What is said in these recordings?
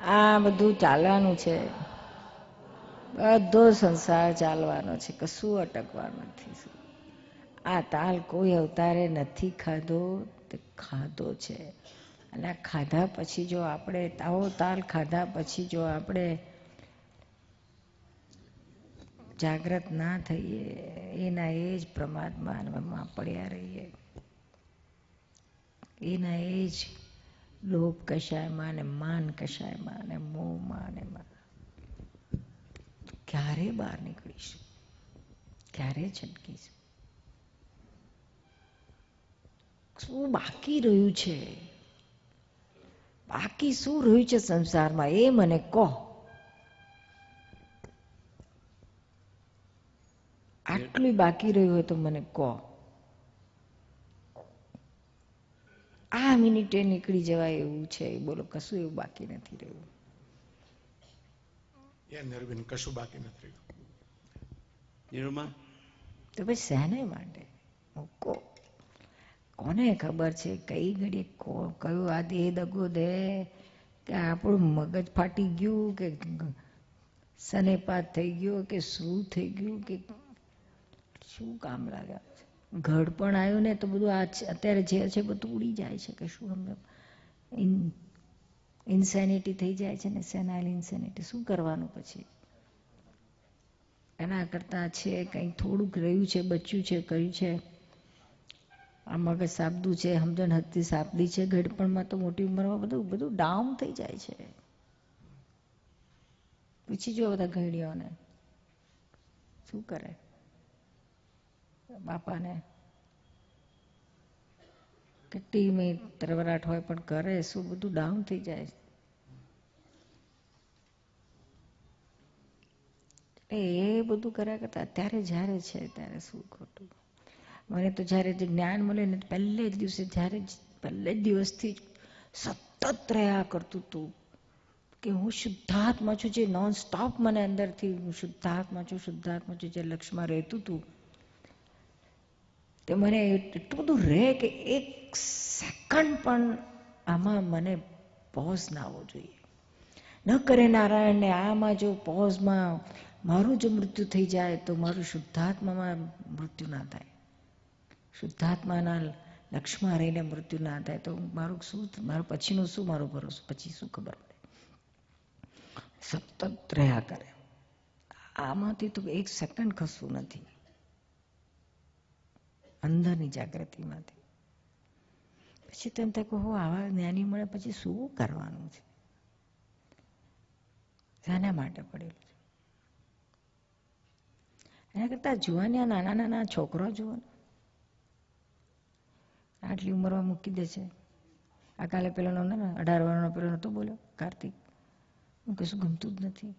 આ બધું ચાલવાનું છે, બધો સંસાર ચાલવાનો છે, કશું અટકવાનું નથી. આ તાલ કોઈ અવતારે નથી ખાધો, તે ખાધો છે. અને આ ખાધા પછી જો આપણે આવો તાલ ખાધા પછી જો આપણે જાગ્રત ના થઈએ, એના એ જ પ્રમાદમાં પડ્યા રહીએ, એના એ જ લોભ કશાયમાં ને માન કશાયમાં ને મોહમાં ને ક્યારે બહાર નીકળીશું, ક્યારે છટકીશું? શું બાકી રહ્યું છે? બાકી શું રહ્યું છે સંસારમાં? એ મને કહો. આટલું બાકી રહ્યું હોય તો મને કહો. આ મિનિટે નીકળી જવાય એવું છે, બોલો? કશું એવું બાકી નથી રહ્યું. કશું બાકી નથી રહ્યું તો પછી શેને માટે મૂકો? કોને ખબર છે કઈ ઘડી કયો આ દેહ દગો દે, કે આપણું મગજ ફાટી ગયું, કે સનેપાત થઈ ગયો, કે શું થઈ ગયું, કે શું કામ લાગ્યા? ઘડ પણ આવ્યું ને તો બધું આ અત્યારે જે છે બધું ઉડી જાય છે, કે શું અમને ઇન્સેનિટી થઈ જાય છે ને, સેનાઇલ ઇન્સેનિટી. શું કરવાનું પછી? એના કરતા છે કંઈક થોડુંક રહ્યું છે, બચ્યું છે, કર્યું છે. આ મગજ સાબદું છે, સમજણ હતી સાબદી છે, ઘડપણમાં તો મોટી ઉંમરમાં બધું બધું ડાઉન થઈ જાય છે. પૂછી જો બધા ઘડીઓને શું કરે, બાપાને કેટલી મેં તરવરાટ હોય પણ કરે શું? બધું ડાઉન થઈ જાય. એ બધું કર્યા કરતા અત્યારે જ્યારે છે ત્યારે શું ખોટું? મને તો જ્યારે જ્ઞાન મળે ને પહેલે જ દિવસે, જ્યારે પહેલે જ દિવસથી સતત રહ્યા કરતું હતું કે હું શુદ્ધાત્મા છું, જે નોન સ્ટોપ મને અંદરથી હું શુદ્ધાત્મા છું, શુદ્ધાત્મા છું, જે લક્ષમાં રહેતું હતું, તે મને એટલું બધું રહે કે એક સેકન્ડ પણ આમાં મને પોઝ ના આવવો જોઈએ. ન કરે નારાયણને આમાં જો પોઝમાં મારું જો મૃત્યુ થઈ જાય તો મારું શુદ્ધાત્મામાં મૃત્યુ ના થાય, શુદ્ધાત્માના લક્ષમાં રહીને મૃત્યુ ના થાય તો મારું શું, મારું પછીનું શું, મારું ભરોસો પછી શું ખબર પડે? સતત રહ્યા કરે. આમાંથી તો એક સેકન્ડ ખસવું નથી અંદરની જાગૃતિમાંથી. પછી તેમ થાય કહો આવા જ્ઞાની મળે પછી શું કરવાનું છે? શાના માટે પડેલું છે? એના કરતા જુવાનિયા નાના નાના છોકરા જુઓ ને, આટલી ઉંમરમાં મૂકી દે છે. આ કાલે પેલો 18 વર્ષનો પેલો નતો બોલ્યો, કાર્તિક, હું કશું ગમતું જ નથી.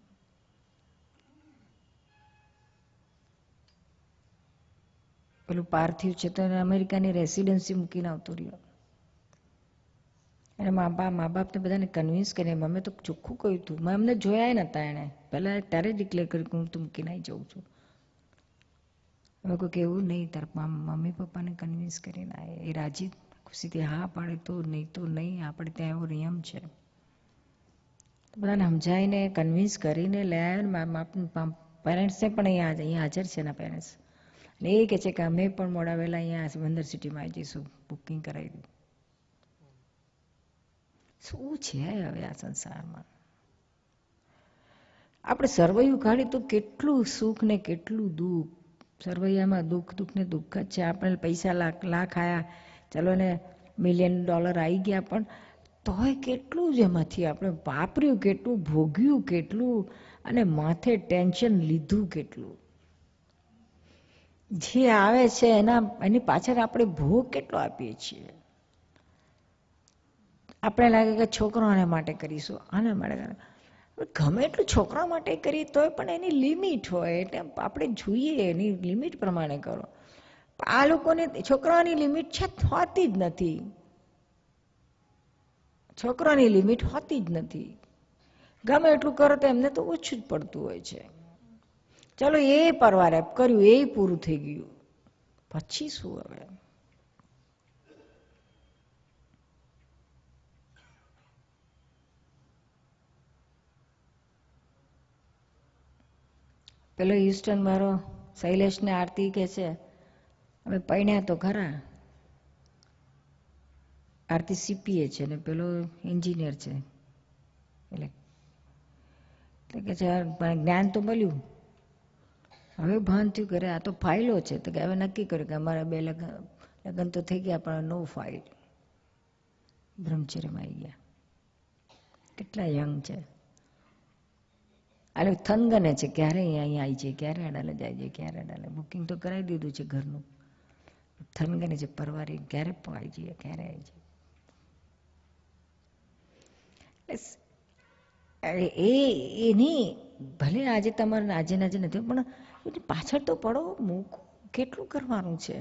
પેલું પાર્થિવ છે તો એને અમેરિકાની રેસિડેન્સી મૂકીને આવતો રહ્યો. એને મા બાપને બધાને કન્વિન્સ કરીને, મેં તો ચોખ્ખું કહ્યું હતું, મેં અમને જોયા નહોતા. એને પહેલાં ત્યારે ડિક્લેર કર્યું કે હું તો મૂકીને આવી જાઉં છું. હવે કોઈ કેવું નહીં, તારા મમ્મી પપ્પાને કન્વિન્સ કરીને આવે, એ રાજી ખુશીથી હા પાડે તો, નહીં તો નહીં. આપણે ત્યાં એવો નિયમ છે. બધાને સમજાવીને કન્વિન્સ કરીને લે આવ્યા. પેરેન્ટ્સને પણ અહીંયા હાજર છે એના પેરેન્ટ્સ, અને એ કહે છે કે અમે પણ મોડા વહેલા અહીંયા બંદર સિટીમાં આવી જઈશું, બુકિંગ કરાવી દીધું. શું છે હવે આ સંસારમાં? આપણે સરવૈયું કાઢી તો કેટલું સુખ ને કેટલું દુઃખ. સરવૈયામાં દુઃખ ને દુઃખ જ છે. આપણે પૈસા લાખ આયા, ચલો ને $1,000,000 આવી ગયા, પણ તોય કેટલું જ એમાંથી આપણે વાપર્યું, કેટલું ભોગ્યું, કેટલું, અને માથે ટેન્શન લીધું કેટલું. જે આવે છે એની પાછળ આપણે ભોગ કેટલો આપીએ છીએ. આપણે લાગે કે છોકરાઓને માટે કરીશું, આના માટે, ગમે એટલું છોકરા માટે કરીએ તોય પણ એની લિમિટ હોય. એટલે આપણે જોઈએ એની લિમિટ પ્રમાણે કરો. આ લોકોને છોકરાઓની લિમિટ છે હોતી જ નથી. છોકરાની લિમિટ હોતી જ નથી. ગમે એટલું કરો તો એમને તો ઓછું જ પડતું હોય છે. ચલો એ પરવારે કર્યું, એ પૂરું થઈ ગયું, પછી શું? હવે પેલો હ્યુસ્ટન મારો શૈલેષને આરતી કે છે, અમે પૈણ્યા તો ખરા. આરતી સીપીએ છે ને પેલો એન્જિનિયર છે. એટલે કે છે જ્ઞાન તો મળ્યું, હવે ભાન થયું કરે આ તો ફાઇલો છે. તો કે હવે નક્કી કર્યું કે અમારા 2 લગ્ન તો થઈ ગયા પણ નો ફાઇલ. બ્રહ્મચર્યમાં આવી ગયા. કેટલા યંગ છે. આ થનગને છે ક્યારે અહીંયા આવી જાય, ક્યારે અડાલે જાય છે, ક્યારે અડાલે. બુકિંગ તો કરાવી દીધું છે ઘરનું. થનગને છે પરવારી ક્યારે આવી જઈએ, ક્યારે આવી જાય. એની ભલે આજે તમારે આજે નથી પણ એની પાછળ તો પડો, મૂકો. કેટલું કરવાનું છે.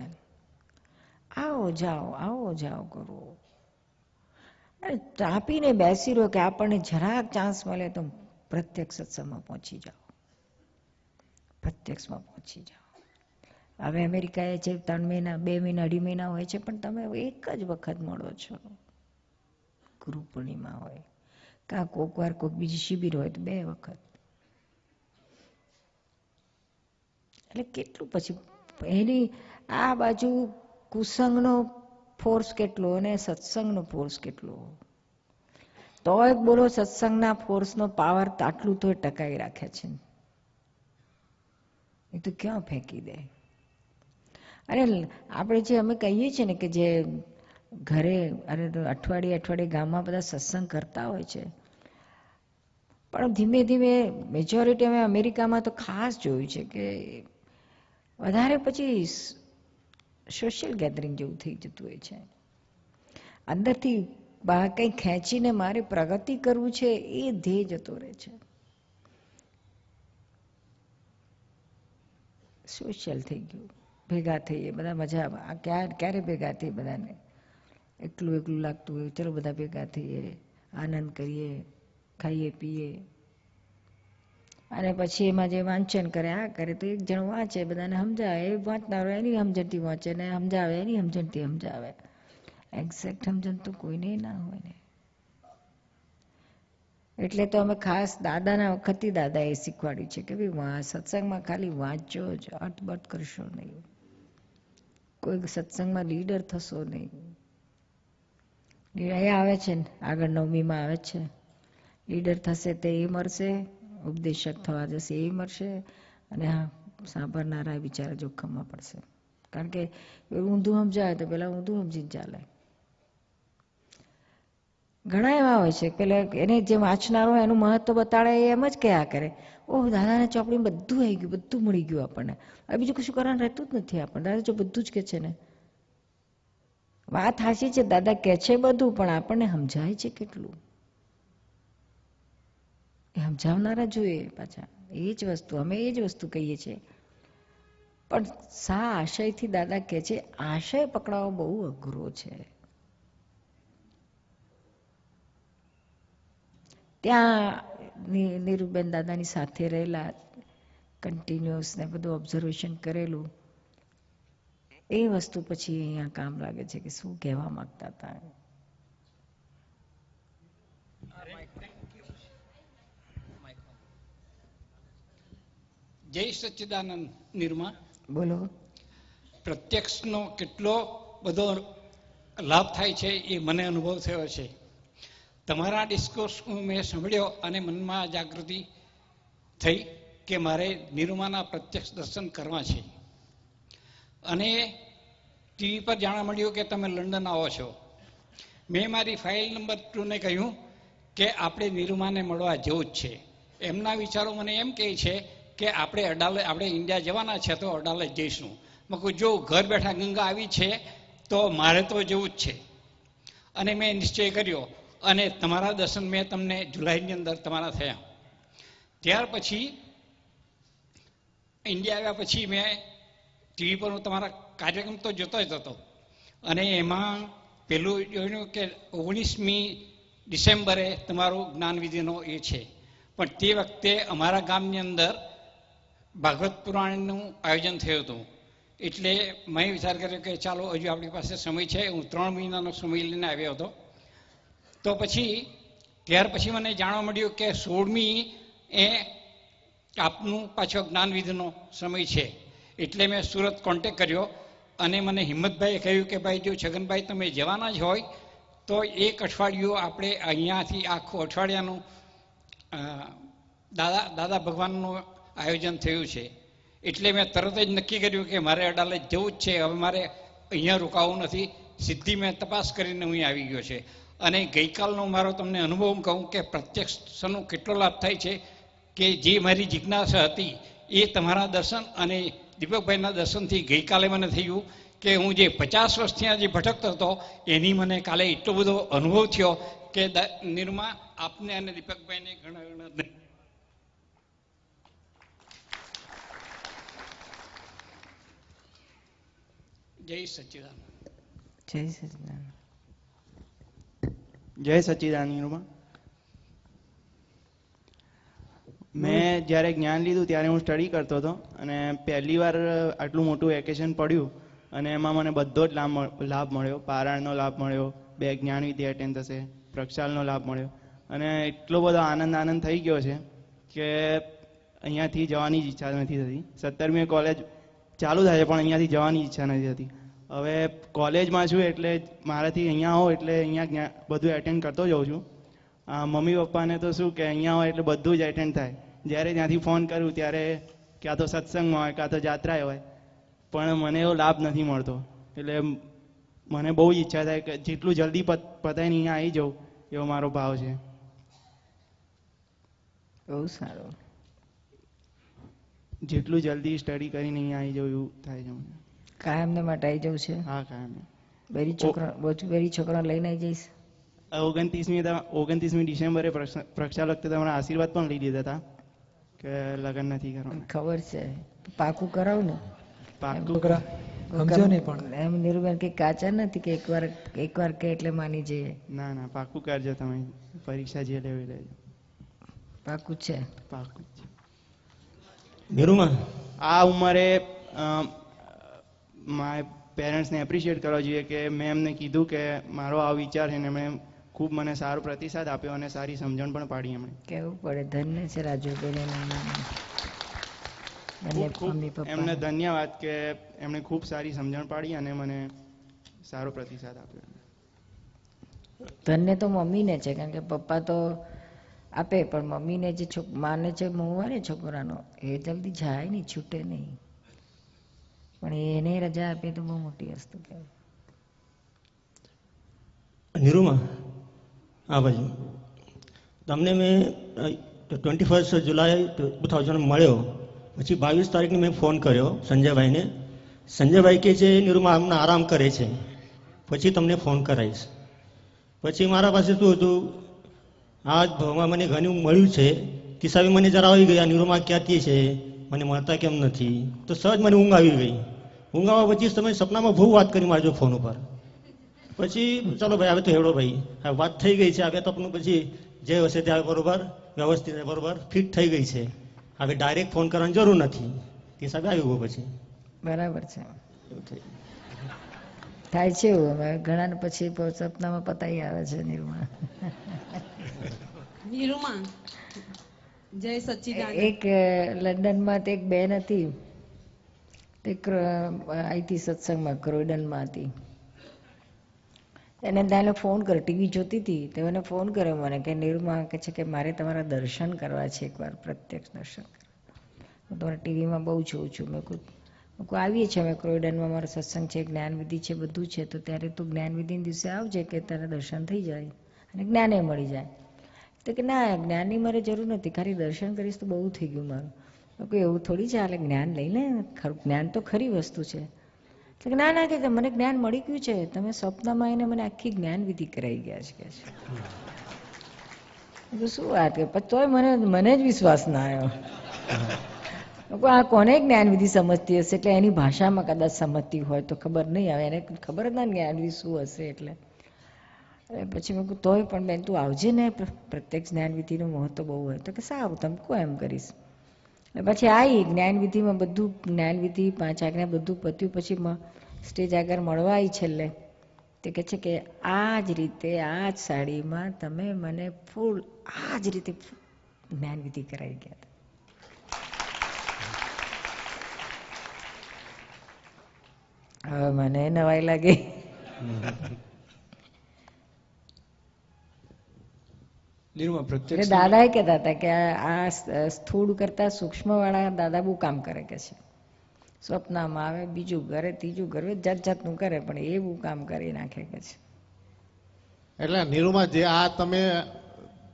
આવો જાઓ કરો. તાપીને બેસી રહ્યો કે આપણને જરાક ચાન્સ મળે તો પ્રત્યક્ષ સત્સંગમાં પહોંચી જાઓ, પ્રત્યક્ષમાં પહોંચી જાઓ. હવે અમેરિકાએ છે 3 મહિના 2 મહિના 2.5 મહિના હોય છે, પણ તમે એક જ વખત મળો છો. ગુરુ પૂર્ણિમા હોય કાં કોઈક વાર કોઈક બીજી શિબિર હોય તો 2 વખત. એટલે કેટલું પછી એની આ બાજુ કુસંગનો ફોર્સ કેટલો અને સત્સંગનો ફોર્સ કેટલો. તોય બોલો સત્સંગના ફોર્સનો પાવર આટલું તો ટકાઈ રાખે છે. એ તો ક્યાં ફેંકી દે. અરે આપણે જે અમે કહીએ છીએ ને કે જે ઘરે અઠવાડિયે ગામમાં બધા સત્સંગ કરતા હોય છે, પણ ધીમે ધીમે મેજોરિટી અમે અમેરિકામાં તો ખાસ જોયું છે કે વધારે પછી સોશિયલ ગેધરિંગ જેવું થઈ જતું હોય છે. અંદરથી કંઈ ખેંચીને મારે પ્રગતિ કરવું છે એ ધ્યેય જતો રહે છે. સોશિયલ થઈ ગયું. ભેગા થઈએ બધા મજા આવે. ક્યારે ભેગા થઈએ બધાને એકલું લાગતું હોય, ચલો બધા ભેગા થઈએ, આનંદ કરીએ, ખાઈએ પીએ. અને પછી એમાં જે વાંચન કરે આ કરે તો એક જણ વાંચે, બધાને સમજાવે, એ વાંચનારો એની સમજણથી વાંચે ને સમજાવે એની સમજણથી સમજાવે. એક્ઝેક્ટ સમજણ તો કોઈને ના હોય ને. એટલે તો અમે ખાસ દાદાના વખતથી દાદાએ શીખવાડ્યું છે કે ભાઈ સત્સંગમાં ખાલી વાંચો જ, અટબટ કરશો નહીં. કોઈ સત્સંગમાં લીડર થશો નહીં. અહીંયા આવે છે ને આગળ 9મીમાં આવે છે, લીડર થશે તે એ મળશે, ઉપદેશક થવા જશે એ મળશે, અને સાંભળનારા બિચારા જોખમમાં પડશે. કારણ કે ઊંધું સમજાવે તો પેલા ઊંધું સમજીને ચાલે. ઘણા એવા હોય છે પેલા એને જે વાંચનારો એનું મહત્વ બતાડે એમ જ કયા કરે, ઓહ દાદાને ચોપડીમાં બધું આવી ગયું, બધું મળી ગયું આપણને, હવે બીજું કશું કરવાનું રહેતું જ નથી આપણને. દાદા જો બધું જ કે છે ને, વાત સાચી છે, દાદા કે છે બધું, પણ આપણને સમજાય છે કેટલું એ સમજાવનારા જોઈએ પાછા. એ જ વસ્તુ અમે એ જ વસ્તુ કહીએ છીએ. પણ સા આશયથી દાદા કે છે, આશય પકડાવો બહુ અઘરો છે. ત્યાં નીરુબેન દાદાની સાથે રહેલા, કન્ટિન્યુઅસ ને બધું ઓબ્ઝર્વેશન કરેલું, એ વસ્તુ પછી અહીંયા કામ લાગે છે કે શું કહેવા માંગતા હતા. જય સચ્ચિદાનંદ. નિર્મા બોલો. પ્રત્યક્ષનો કેટલો બધો લાભ થાય છે એ મને અનુભવ થયો છે. તમારા ડિસ્કોર્સ મેં સાંભળ્યો અને મનમાં જાગૃતિ થઈ કે મારે નિરૂમાના પ્રત્યક્ષ દર્શન કરવા છે. અને ટીવી પર જાણવા મળ્યું કે તમે લંડન આવો છો. મેં મારી ફાઇલ નંબર 2 ને કહ્યું કે આપણે નિરૂમાને મળવા જવું જ છે. એમના વિચારો મને એમ કહે છે કે આપણે ઇન્ડિયા જવાના છે તો અડાલજ જઈશું. મેં કહ્યું જો ઘર બેઠા ગંગા આવી છે તો મારે તો જવું જ છે. અને મેં નિશ્ચય કર્યો અને તમારા દર્શન મેં તમને જુલાઈની અંદર તમારા થયા. ત્યાર પછી ઇન્ડિયા આવ્યા પછી મેં ટીવી પર હું તમારા કાર્યક્રમ તો જોતો જ હતો, અને એમાં પેલું જોયું કે 19મી ડિસેમ્બરે તમારું જ્ઞાનવિધિનો એ છે. પણ તે વખતે અમારા ગામની અંદર ભાગવત પુરાણનું આયોજન થયું હતું. એટલે મેં વિચાર કર્યો કે ચાલો હજુ આપણી પાસે સમય છે. હું 3 મહિનાનો સમય લઈને આવ્યો હતો. તો પછી ત્યાર પછી મને જાણવા મળ્યું કે 16મી એ આપનું પાછો જ્ઞાનવિધિનો સમય છે એટલે મેં સુરત કોન્ટેક કર્યો અને મને હિંમતભાઈએ કહ્યું કે ભાઈ જો છગનભાઈ તમે જવાના જ હોય તો એક અઠવાડિયું આપણે અહીંયાથી આખું અઠવાડિયાનું દાદા ભગવાનનું આયોજન થયું છે. એટલે મેં તરત જ નક્કી કર્યું કે મારે અડાલજ જવું જ છે. હવે મારે અહીંયા રોકાવું નથી. સીધી મેં તપાસ કરીને હું આવી ગયો છે. અને ગઈકાલનો મારો તમને અનુભવ કહું કે પ્રત્યક્ષનો કેટલો લાભ થાય છે કે જે મારી જિજ્ઞાસા હતી એ તમારા દર્શન અને દીપકભાઈના દર્શનથી ગઈકાલે મને થયું કે હું જે 50 વર્ષથી જે ભટકતો હતો એની મને કાલે એટલો બધો અનુભવ થયો કે નિર્મા આપને અને દીપકભાઈને ઘણા ઘણા જય સચ્ચિદાનંદ. જય સચ્ચિદાનંદ. જય સચ્ચિદાનંદ. નિર્મા, મેં જ્યારે જ્ઞાન લીધું ત્યારે હું સ્ટડી કરતો હતો અને પહેલી વાર આટલું મોટું વેકેશન પડ્યું અને એમાં મને બધો જ લાભ મળ્યો. પારાયણનો લાભ મળ્યો, 2 જ્ઞાનવિધિ એટેન્ડ થશે, પ્રક્ષાલનો લાભ મળ્યો અને એટલો બધો આનંદ થઈ ગયો છે કે અહીંયાથી જવાની જ ઈચ્છા નથી થતી. 17મી કોલેજ ચાલુ થાય છે પણ અહીંયાથી જવાની ઈચ્છા નથી થતી. હવે કોલેજમાં છું એટલે મારાથી અહીંયા આવો એટલે અહીંયા બધું એટેન્ડ કરતો જાઉં છું. મમ્મી પપ્પાને તો શું કે અહીંયા હોય એટલે બધું જ એટેન્ડ થાય. જ્યારે ત્યાંથી ફોન કરું ત્યારે ક્યાં તો સત્સંગમાં હોય, કાં તો જાત્રાએ હોય, પણ મને એવો લાભ નથી મળતો. એટલે મને બહુ જ ઈચ્છા થાય કે જેટલું જલ્દી પતાવીને અહીંયા આવી જાઉં એવો મારો ભાવ છે. બહુ સારું. જેટલું જલ્દી સ્ટડી કરીને અહીંયા આવી જાઉં એવું થાય છે મને. કાયમને માટે આવી જવું છે? હા, કાયમ. બેરી છોકરા લઈને આવી જઈશ. 29મી ડિસેમ્બરે પ્રક્ષાલ વખતે તમારા આશીર્વાદ પણ લઈ લીધા હતા કે લગ્ન નથી કરવાના. ખબર છે. પાકું કરાવું ને? પાકું સમજો નહીં પણ એમ નિરૂબેન કઈ કાચા નથી કે એકવાર કે એટલે માની જઈએ. ના, પાકું કરજો. તમે પરીક્ષા જે લેવી લેજો. પાકું છે? પાકું છે. નિરૂમા, આ ઉંમરે મારા પેરેન્ટ્સને એપ્રિશિએટ કરવા જોઈએ કે મેં એમને કીધું કે મારો આ વિચાર છે ને એમણે ખૂબ મને સારો પ્રતિસાદ આપ્યો અને સારી સમજણ પણ પાડી. એમણે કહેવું પડે ધન્ય છે રાજુભાઈ. એમને ધન્યવાદ કે એમણે ખૂબ સારી સમજણ પાડી અને મને સારો પ્રતિસાદ આપ્યો. ધન્ય તો મમ્મીને છે કારણ કે પપ્પા તો આપે પણ મમ્મીને જે માને છે મોહ હોય ને છોકરાનો એ જલ્દી જાય નહીં, છૂટે નહીં. પણ એને રજા આપે તો બહુ મોટી વસ્તુ કહેવાય. નિરૂમા, આ બાજુ તમને મેં 21 જુલાઈ 2000 મળ્યો. પછી 22 તારીખને મેં ફોન કર્યો સંજયભાઈને. સંજયભાઈ કહે છે નિરૂમા હમણાં આરામ કરે છે, પછી તમને ફોન કરાવીશ. પછી મારા પાસે શું હતું, આ ભાવમાં મને ઘણું મળ્યું છે તે હિસાબે મને જરા આવી ગયા નિરૂમા ક્યાંથી છે, મને મળતા કેમ નથી. તો સહજ મને ઊંઘ આવી ગઈ. ઊંઘ આવવા પછી તમે સપનામાં બહુ વાત કરી મારજો ફોન ઉપર. પછી ચાલો ભાઈ હવે તો હેડો ભાઈ, હવે વાત થઈ ગઈ છે. હવે તો આપણું પછી જે હશે ત્યાં બરોબર વ્યવસ્થિત બરોબર ફિટ થઈ ગઈ છે. હવે ડાયરેક્ટ ફોન કરવાની જરૂર નથી. તે હિસાબે આવી ગયો પછી. બરાબર છે. એવું થઈ થાય છે એવું. હવે ઘણા પછી સપનામાં પતાઈ આવે છે નિરૂમા. નિરૂમા, જય સચ્ચિદાનંદ. એક લંડનમાં એક બેન હતી, તે આઈથી સત્સંગમાં ક્રોયડનમાં હતી. એને ત્યાં ફોન કર્યો, ટીવી જોતી હતી તો એને ફોન કર્યો મને કે નિરૂમા કે છે કે મારે તમારા દર્શન કરવા છે, એકવાર પ્રત્યક્ષ દર્શન કરવા. હું તમારા ટીવીમાં બહુ જોઉં છું. મેં કહું આવીએ છીએ અમે ક્રોયડનમાં, મારો સત્સંગ છે, જ્ઞાનવિધિ છે, બધું છે, તો ત્યારે તું જ્ઞાનવિધિના દિવસે આવજે કે તારા દર્શન થઈ જાય અને જ્ઞાને મળી જાય. તો કે ના, જ્ઞાનની મારે જરૂર નથી, ખાલી દર્શન કરીશ તો બહુ થઈ ગયું મારું. કોઈ એવું થોડી ચાલે, જ્ઞાન લઈ લે. જ્ઞાન તો ખરી વસ્તુ છે. એટલે ના કે મને જ્ઞાન મળી ગયું છે, તમે સ્વપ્નમાં આવીને મને આખી જ્ઞાનવિધિ કરાવી ગયા છે કે શું વાત કે તોય મને જ વિશ્વાસ ના આવ્યો. આ કોને જ્ઞાનવિધિ સમજતી હશે, એટલે એની ભાષામાં કદાચ સમજતી હોય તો ખબર નહીં આવે, એને ખબર જ ના જ્ઞાનવિધિ શું હશે. એટલે પછી મેં કહું તોય પણ બેન તું આવજે ને, પ્રત્યક્ષ જ્ઞાનવિધિનું મહત્વ બહુ હોય. તો કે સારું તમે કહો એમ કરીશ. પછી આવી જ્ઞાનવિધિમાં બધું જ્ઞાનવિધિ 5 આજ્ઞા બધું પત્યું. પછી સ્ટેજ આગળ મળવા આવી છેલ્લે. તે કહે છે કે આ જ રીતે આ જ સાડીમાં તમે મને ફૂલ આ જ રીતે જ્ઞાનવિધિ કરાવી ગયા હતા. હવે મને નવાઈ લાગી. નિરૂમા એટલે પ્રત્યક્ષ દાદા એ કહેતા હતા કે આ સ્થૂળ કરતા સૂક્ષ્મ વાળા દાદા બહુ કામ કરે કે છે. સ્વપ્નમાં આવે, બીજું કરે, ત્રીજું કરે, જાત જાતનું કરે, પણ એ બહુ કામ કરી નાખે કે છે. એટલે નિરૂમા જે આ તમે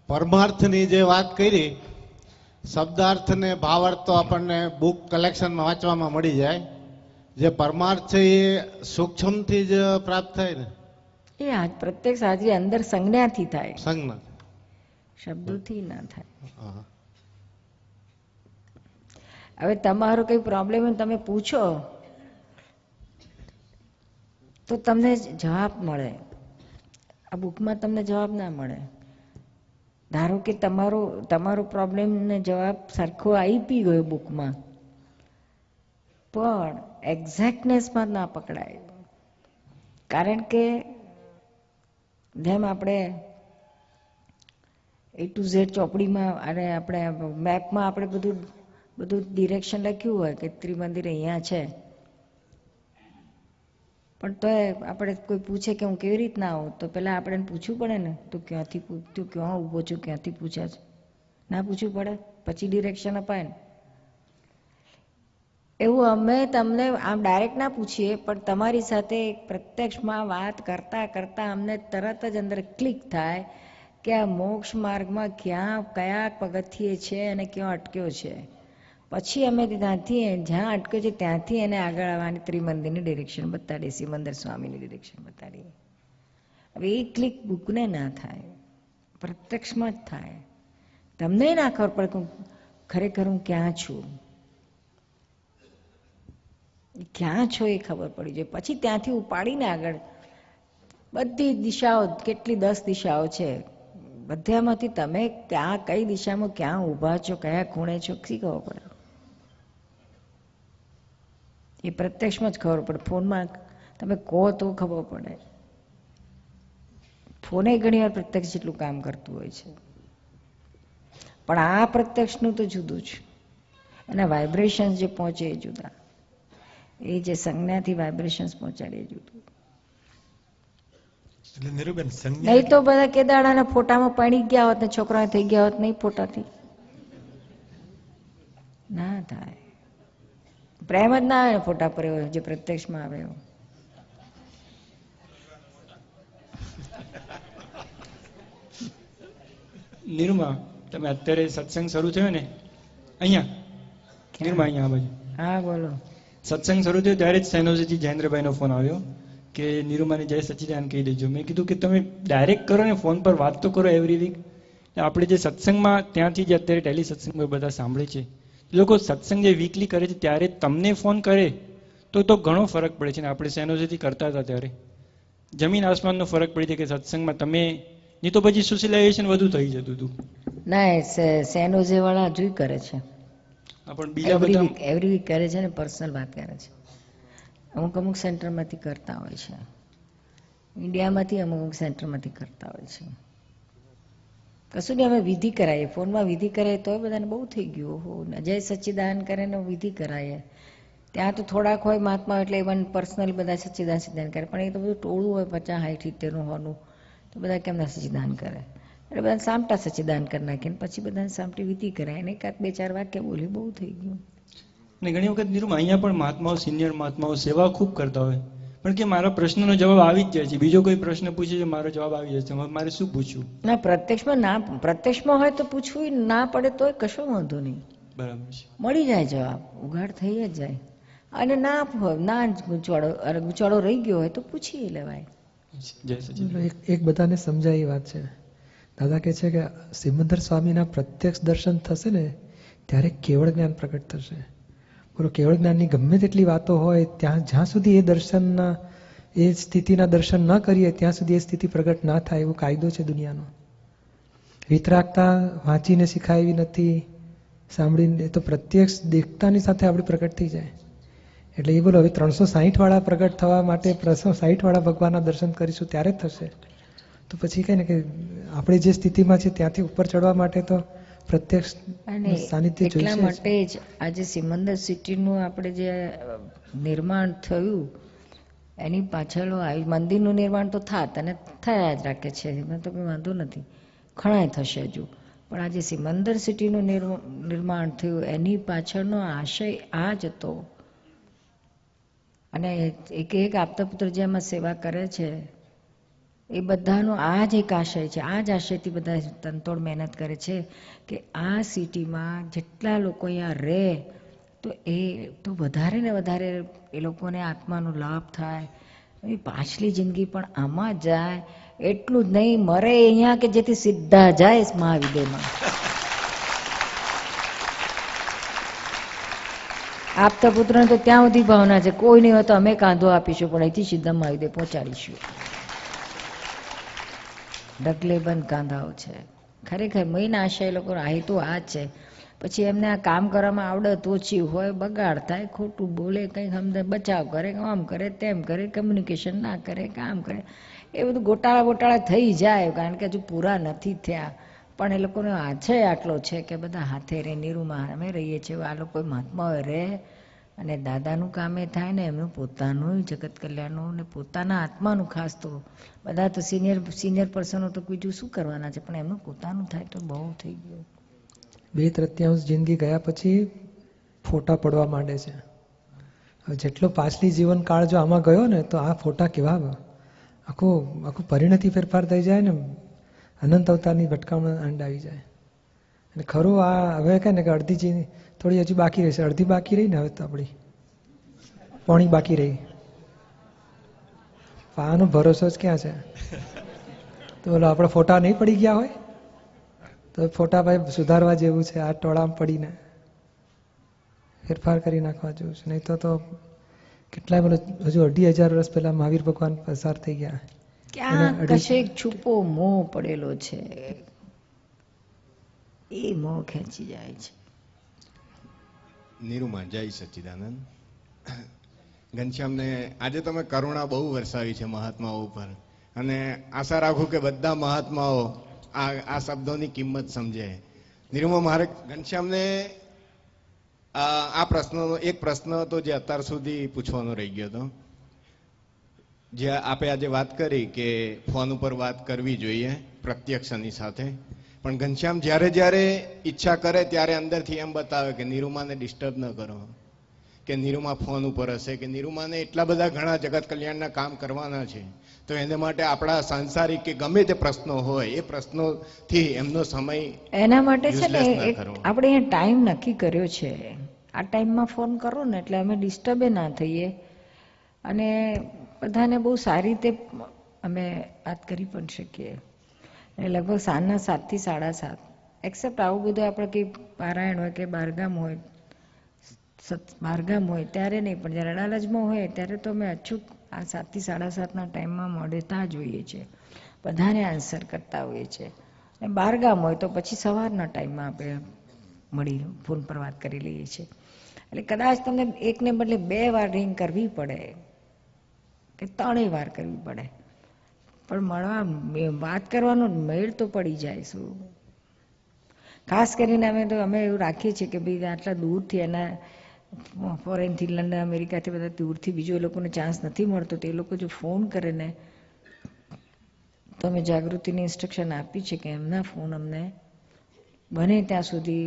પરમાર્થની જે વાત કરી, શબ્દાર્થ ને ભાવાર્થ તો આપણને બુક કલેક્શનમાં વાંચવામાં મળી જાય. જે પરમાર્થ છે એ સૂક્ષ્મથી જ પ્રાપ્ત થાય ને? એ પ્રત્યક્ષ હાજરી અંદર સંજ્ઞાથી થાય, સંજ્ઞા, શબ્દોથી ના થાય. હવે તમારો કઈ પ્રોબ્લેમ તમે પૂછો તો તમને જવાબ મળે. આ બુકમાં તમને જવાબ ના મળે. ધારો કે તમારો પ્રોબ્લેમને જવાબ સરખો આપી ગયો બુકમાં, પણ એક્ઝેક્ટનેસમાં ના પકડાય. કારણ કે જેમ આપણે A to Z ચોપડીમાં અને આપણે મેપમાં આપણે બધું ડિરેક્શન લખ્યું હોય કે ત્રિમંદિર અહીંયા છે, પણ તો આપણે કોઈ પૂછે કે હું કેવી રીતના આવું, તો પેલા આપણે પૂછવું પડે ને, તું ક્યાં ઊભો છું, ક્યાંથી પૂછે છે? ના પૂછવું પડે, પછી ડિરેક્શન અપાય ને. એવું અમે તમને આમ ડાયરેક્ટ ના પૂછીએ, પણ તમારી સાથે પ્રત્યક્ષમાં વાત કરતા કરતા અમને તરત જ અંદર ક્લિક થાય કે આ મોક્ષ માર્ગમાં કયા પગથિયે છે અને ક્યાં અટક્યો છે. પછી અમે ત્યાંથી જ્યાં અટક્યો છે ત્યાંથી એને આગળ આવવાની ત્રિમંદિરની ડિરેક્શન બતાડીએ, સિમંદર સ્વામીની ડિરેક્શન બતાડીએ. હવે એ ક્લિક બુકને ના થાય, પ્રત્યક્ષમાં જ થાય. તમને ના ખબર પડે કે ખરેખર હું ક્યાં છું, ક્યાં છો એ ખબર પડી જાય. પછી ત્યાંથી ઉપાડીને આગળ બધી દિશાઓ, કેટલી 10 દિશાઓ છે, બધામાંથી તમે ક્યાં કઈ દિશામાં ક્યાં ઊભા છો, કયા ખૂણે છો, શી ખબર પડે? એ પ્રત્યક્ષમાં જ ખબર પડે. ફોનમાં તમે કહો તો ખબર પડે. ફોને ઘણી વાર પ્રત્યક્ષ જેટલું કામ કરતું હોય છે, પણ આ પ્રત્યક્ષનું તો જુદું છે. એના વાઇબ્રેશન્સ જે પહોંચે એ જુદા, એ જે સંજ્ઞાથી વાઇબ્રેશન્સ પહોંચાડે એ જુદું. એટલે નિરૂબેન સંજ્ઞા નહીં તો બધા કેદાડાના ફોટામાં પડી ગયા હોત ને છોકરા થઈ ગયા હોત નહીં, ફોટાથી ના થાય. પ્રેમ જ ના આવે ફોટા પર, એવો જે પ્રત્યક્ષમાં આવે એવો. નિરૂમા, તમે અત્યારે સત્સંગ શરૂ થયો ને અહીંયા, નિરૂમા અહીંયા આ બાજુ. હા બોલો. સત્સંગ શરૂ થયો ત્યારે જ સૈનોજીથી જયેન્દ્રભાઈનો ફોન આવ્યો કે નિરૂમાને જય સચ્ચિદાનંદ કહી દેજો. મેં કીધું કે તમે ડાયરેક્ટ કરો ને, ફોન પર વાત તો કરો એવરી વીક. આપણે જે સત્સંગમાં ત્યાંથી જે અત્યારે ટેલી સત્સંગમાં બધા સાંભળે છે, લોકો સત્સંગ જે વીકલી કરે છે ત્યારે તમને ફોન કરે તો ઘણો ફરક પડે છે. ને આપણે સૈનોજીથી કરતા હતા ત્યારે જમીન આસમાનનો ફરક પડી જાય કે સત્સંગમાં તમે, નહીં તો પછી સોશિયલાઇઝેશન વધુ થઈ જતું હતું. ના, સેનોઝે વાળા હજુ કરે છે, પણ બીજા બધા એવરી વીક કરે છે ને, પર્સનલ વાત કરે છે. અમુક સેન્ટરમાંથી કરતા હોય છે, ઇન્ડિયામાંથી અમુક સેન્ટરમાંથી કરતા હોય છે. કશું નહીં, અમે વિધિ કરાવીએ, ફોનમાં વિધિ કરાવીએ તો બધાને બહુ થઈ ગયું. હો, જય સચ્ચિદાનંદ કરે ને વિધિ કરાવીએ. ત્યાં તો થોડાક હોય મહાત્મા, એટલે ઇવન પર્સનલ બધા સચ્ચિદાનંદ કરે, પણ એ તો બધું ટોળું હોય 50, 60, 70 હોનું, તો બધા કેમના સચ્ચિદાનંદ કરે? એટલે બધા સામટા સચ્ચિદાનંદ કરી નાખીને પછી બધાને સામટી વિધિ કરાય ને એકાદ 2-4 વાક્ય બોલી, બહુ થઈ ગયું. ને ઘણી વખત નિરૂમા અહીંયા પણ મહાત્માઓ, સિનિયર મહાત્માઓ સેવા ખૂબ કરતા હોય, પણ કે મારા પ્રશ્નનો જવાબ આવી જ જાય છે, બીજો કોઈ પ્રશ્ન પૂછે છે મારો જવાબ આવી જાય છે, મારે શું પૂછવું? ના, પ્રત્યક્ષમાં હોય તો પૂછવું ના પડે તો કશો વાંધો નહીં, બરાબર છે, મળી જાય જવાબ, ઉઘાડ થઈ જ જાય. અને ના ગૂંચવાડો રહી ગયો હોય તો પૂછી લેવાય. એક બધાને સમજાય એ વાત છે. દાદા કહે છે કે સિમંદર સ્વામીના પ્રત્યક્ષ દર્શન થશે ને ત્યારે કેવળ જ્ઞાન પ્રગટ થશે. બોલો, કેવળ જ્ઞાનની ગમે તેટલી વાતો હોય, જ્યાં સુધી એ દર્શનના, એ સ્થિતિના દર્શન ન કરીએ ત્યાં સુધી એ સ્થિતિ પ્રગટ ના થાય, એવો કાયદો છે દુનિયાનો. વિતરાગતા વાંચીને શીખાય એવી નથી, સાંભળીને તો પ્રત્યક્ષ દેખતાની સાથે આપણે પ્રગટ થઈ જાય. એટલે એ બોલો, હવે 360 વાળા પ્રગટ થવા માટે 360 વાળા ભગવાનના દર્શન કરીશું ત્યારે જ થશે. તો પછી કહે ને કે આપણે જે સ્થિતિમાં છે ત્યાંથી ઉપર ચડવા માટે તો પ્રત્યક્ષ સાનિધ્ય જોઈએ. એટલા માટે જ આજે સિમંદર સિટીનું આપણે જે નિર્માણ થયું એની પાછળ મંદિરનું નિર્માણ તો થાત અને થયા જ રાખે છે, એમાં તો કોઈ વાંધો નથી, ઘણાય થશે હજુ. પણ આજે સિમંદર સિટીનું નિર્માણ થયું એની પાછળનો આશય આ જ હતો. અને એક એક આપતા પુત્ર જે એમાં સેવા કરે છે એ બધાનો આ જ એક આશય છે. આ જ આશયથી બધા તનતોડ મહેનત કરે છે કે આ સિટીમાં જેટલા લોકો અહીંયા રહે તો એ તો વધારે ને વધારે એ લોકોને આત્માનો લાભ થાય, એ પાછલી જિંદગી પણ આમાં જાય. એટલું જ નહીં, મરે અહીંયા કે જેથી સીધા જાય મહાવિદ્યમાં. આપતા પુત્રને તો ત્યાં સુધી ભાવના છે, કોઈ નહીં હોય તો અમે કાંધો આપીશું પણ અહીંથી સીધા મહાવિદ્ય પહોંચાડીશું. ડગલે બંધ કાંધાઓ છે. ખરેખર મેઇન આશા એ લોકો હેતુ આ જ છે. પછી એમને આ કામ કરવામાં આવડત ઓછી હોય, બગાડ થાય, ખોટું બોલે, કંઈક અમને બચાવ કરે, આમ કરે તેમ કરે, કમ્યુનિકેશન ના કરે, કામ કરે, એ બધું ગોટાળા થઈ જાય કારણ કે હજુ પૂરા નથી થયા. પણ એ લોકોનો આશય આટલો છે કે બધા હાથે રહે. નીરુમાં અમે રહીએ છીએ, આ લોકો મહાત્માઓ રહે અને દાદાનું કામ એ થાય ને એમનું પોતાનું જગત કલ્યાણનું ને પોતાના આત્માનું. ખાસ તો બધા તો સિનિયર પર્સનો તો બીજું શું કરવાના છે, પણ એમનું પોતાનું થાય તો બહુ થઈ ગયું. 2/3 જિંદગી ગયા પછી ફોટા પડવા માંડે છે. હવે જેટલો પાછલી જીવનકાળ જો આમાં ગયો ને તો આ ફોટા કેવા આખું પરિણતિ ફેરફાર થઈ જાય ને, અનંત અવતારની ભટકામણ અંડ આવી જાય. અને ખરું આ હવે કહે ને કે અડધી થોડી હજી બાકી રહેશે, અડધી બાકી રહી ને હવે તો આપણી પોણી બાકી રહી. આનો ભરોસો જ ક્યાં છે? તો બોલો આપણે ફોટા નહીં પડી ગયા હોય તો ફોટા ભાઈ સુધારવા જેવું છે. આ ટોળામાં પડીને ફેરફાર કરી નાખવા જેવું છે. નહીં તો કેટલાય બોલો હજુ 2,500 વર્ષ પહેલા મહાવીર ભગવાન પસાર થઈ ગયા. ક્યાં કશે છુપો મોહ પડેલો છે, એ મોહ ખેંચી જાય છે. નીરુમાં જય સચ્ચિદાનંદ. ઘનશ્યામને આજે તમે કરુણા બહુ વરસાવી છે મહાત્માઓ ઉપર, અને આશા રાખું કે બધા મહાત્માઓ આ શબ્દોની કિંમત સમજે. નીરુમાં મારે ઘનશ્યામને આ પ્રશ્નનો એક પ્રશ્ન હતો જે અત્યાર સુધી પૂછવાનો રહી ગયો હતો. જે આપે આજે વાત કરી કે ફોન ઉપર વાત કરવી જોઈએ પ્રત્યક્ષની સાથે, પણ ઘનશ્યામ જ્યારે ઈચ્છા કરે ત્યારે અંદરથી એમ બતાવે કે નીરુમાને ડિસ્ટર્બ ન કરો, કે નીરુમા ફોન ઉપર હશે, કે નીરુમાને એટલા બધા ઘણા જગત કલ્યાણના કામ કરવાના છે, તો એને માટે આપણા સાંસારિક કે ગમે તે પ્રશ્નો હોય એ પ્રશ્નોથી એમનો સમય એના માટે છે ને આપણે અહીંયા ટાઈમ નક્કી કર્યો છે. આ ટાઈમમાં ફોન કરો ને એટલે અમે ડિસ્ટર્બે ના થઈએ અને બધાને બહુ સારી રીતે અમે વાત કરી પણ શકીએ. લગભગ સાંજના 7 થી 7:30, એક્સેપ્ટ આવું બધું આપણે કંઈ પારાયણ હોય કે બહારગામ હોય ત્યારે નહીં, પણ જ્યારે અડાલજમાં હોય ત્યારે તો અમે અચૂક આ 7 થી 7:30 ટાઈમમાં મળતા જોઈએ છીએ, બધાને આન્સર કરતા હોઈએ છીએ. અને બહારગામ હોય તો પછી સવારના ટાઈમમાં આપણે મળી ફોન પર વાત કરી લઈએ છીએ. એટલે કદાચ તમને એકને બદલે 2 વાર રિંગ કરવી પડે કે 3 વાર કરવી પડે, પણ મળવા વાત કરવાનો મેળ તો પડી જાય. શું ખાસ કરીને અમે એવું રાખીએ છીએ કે ભાઈ આટલા દૂરથી એના ફોરેનથી લંડન અમેરિકાથી બધા દૂરથી બીજો એ લોકોને ચાન્સ નથી મળતો, તો એ લોકો જો ફોન કરે ને તો અમે જાગૃતિની ઇન્સ્ટ્રક્શન આપી છે કે એમના ફોન અમને બને ત્યાં સુધી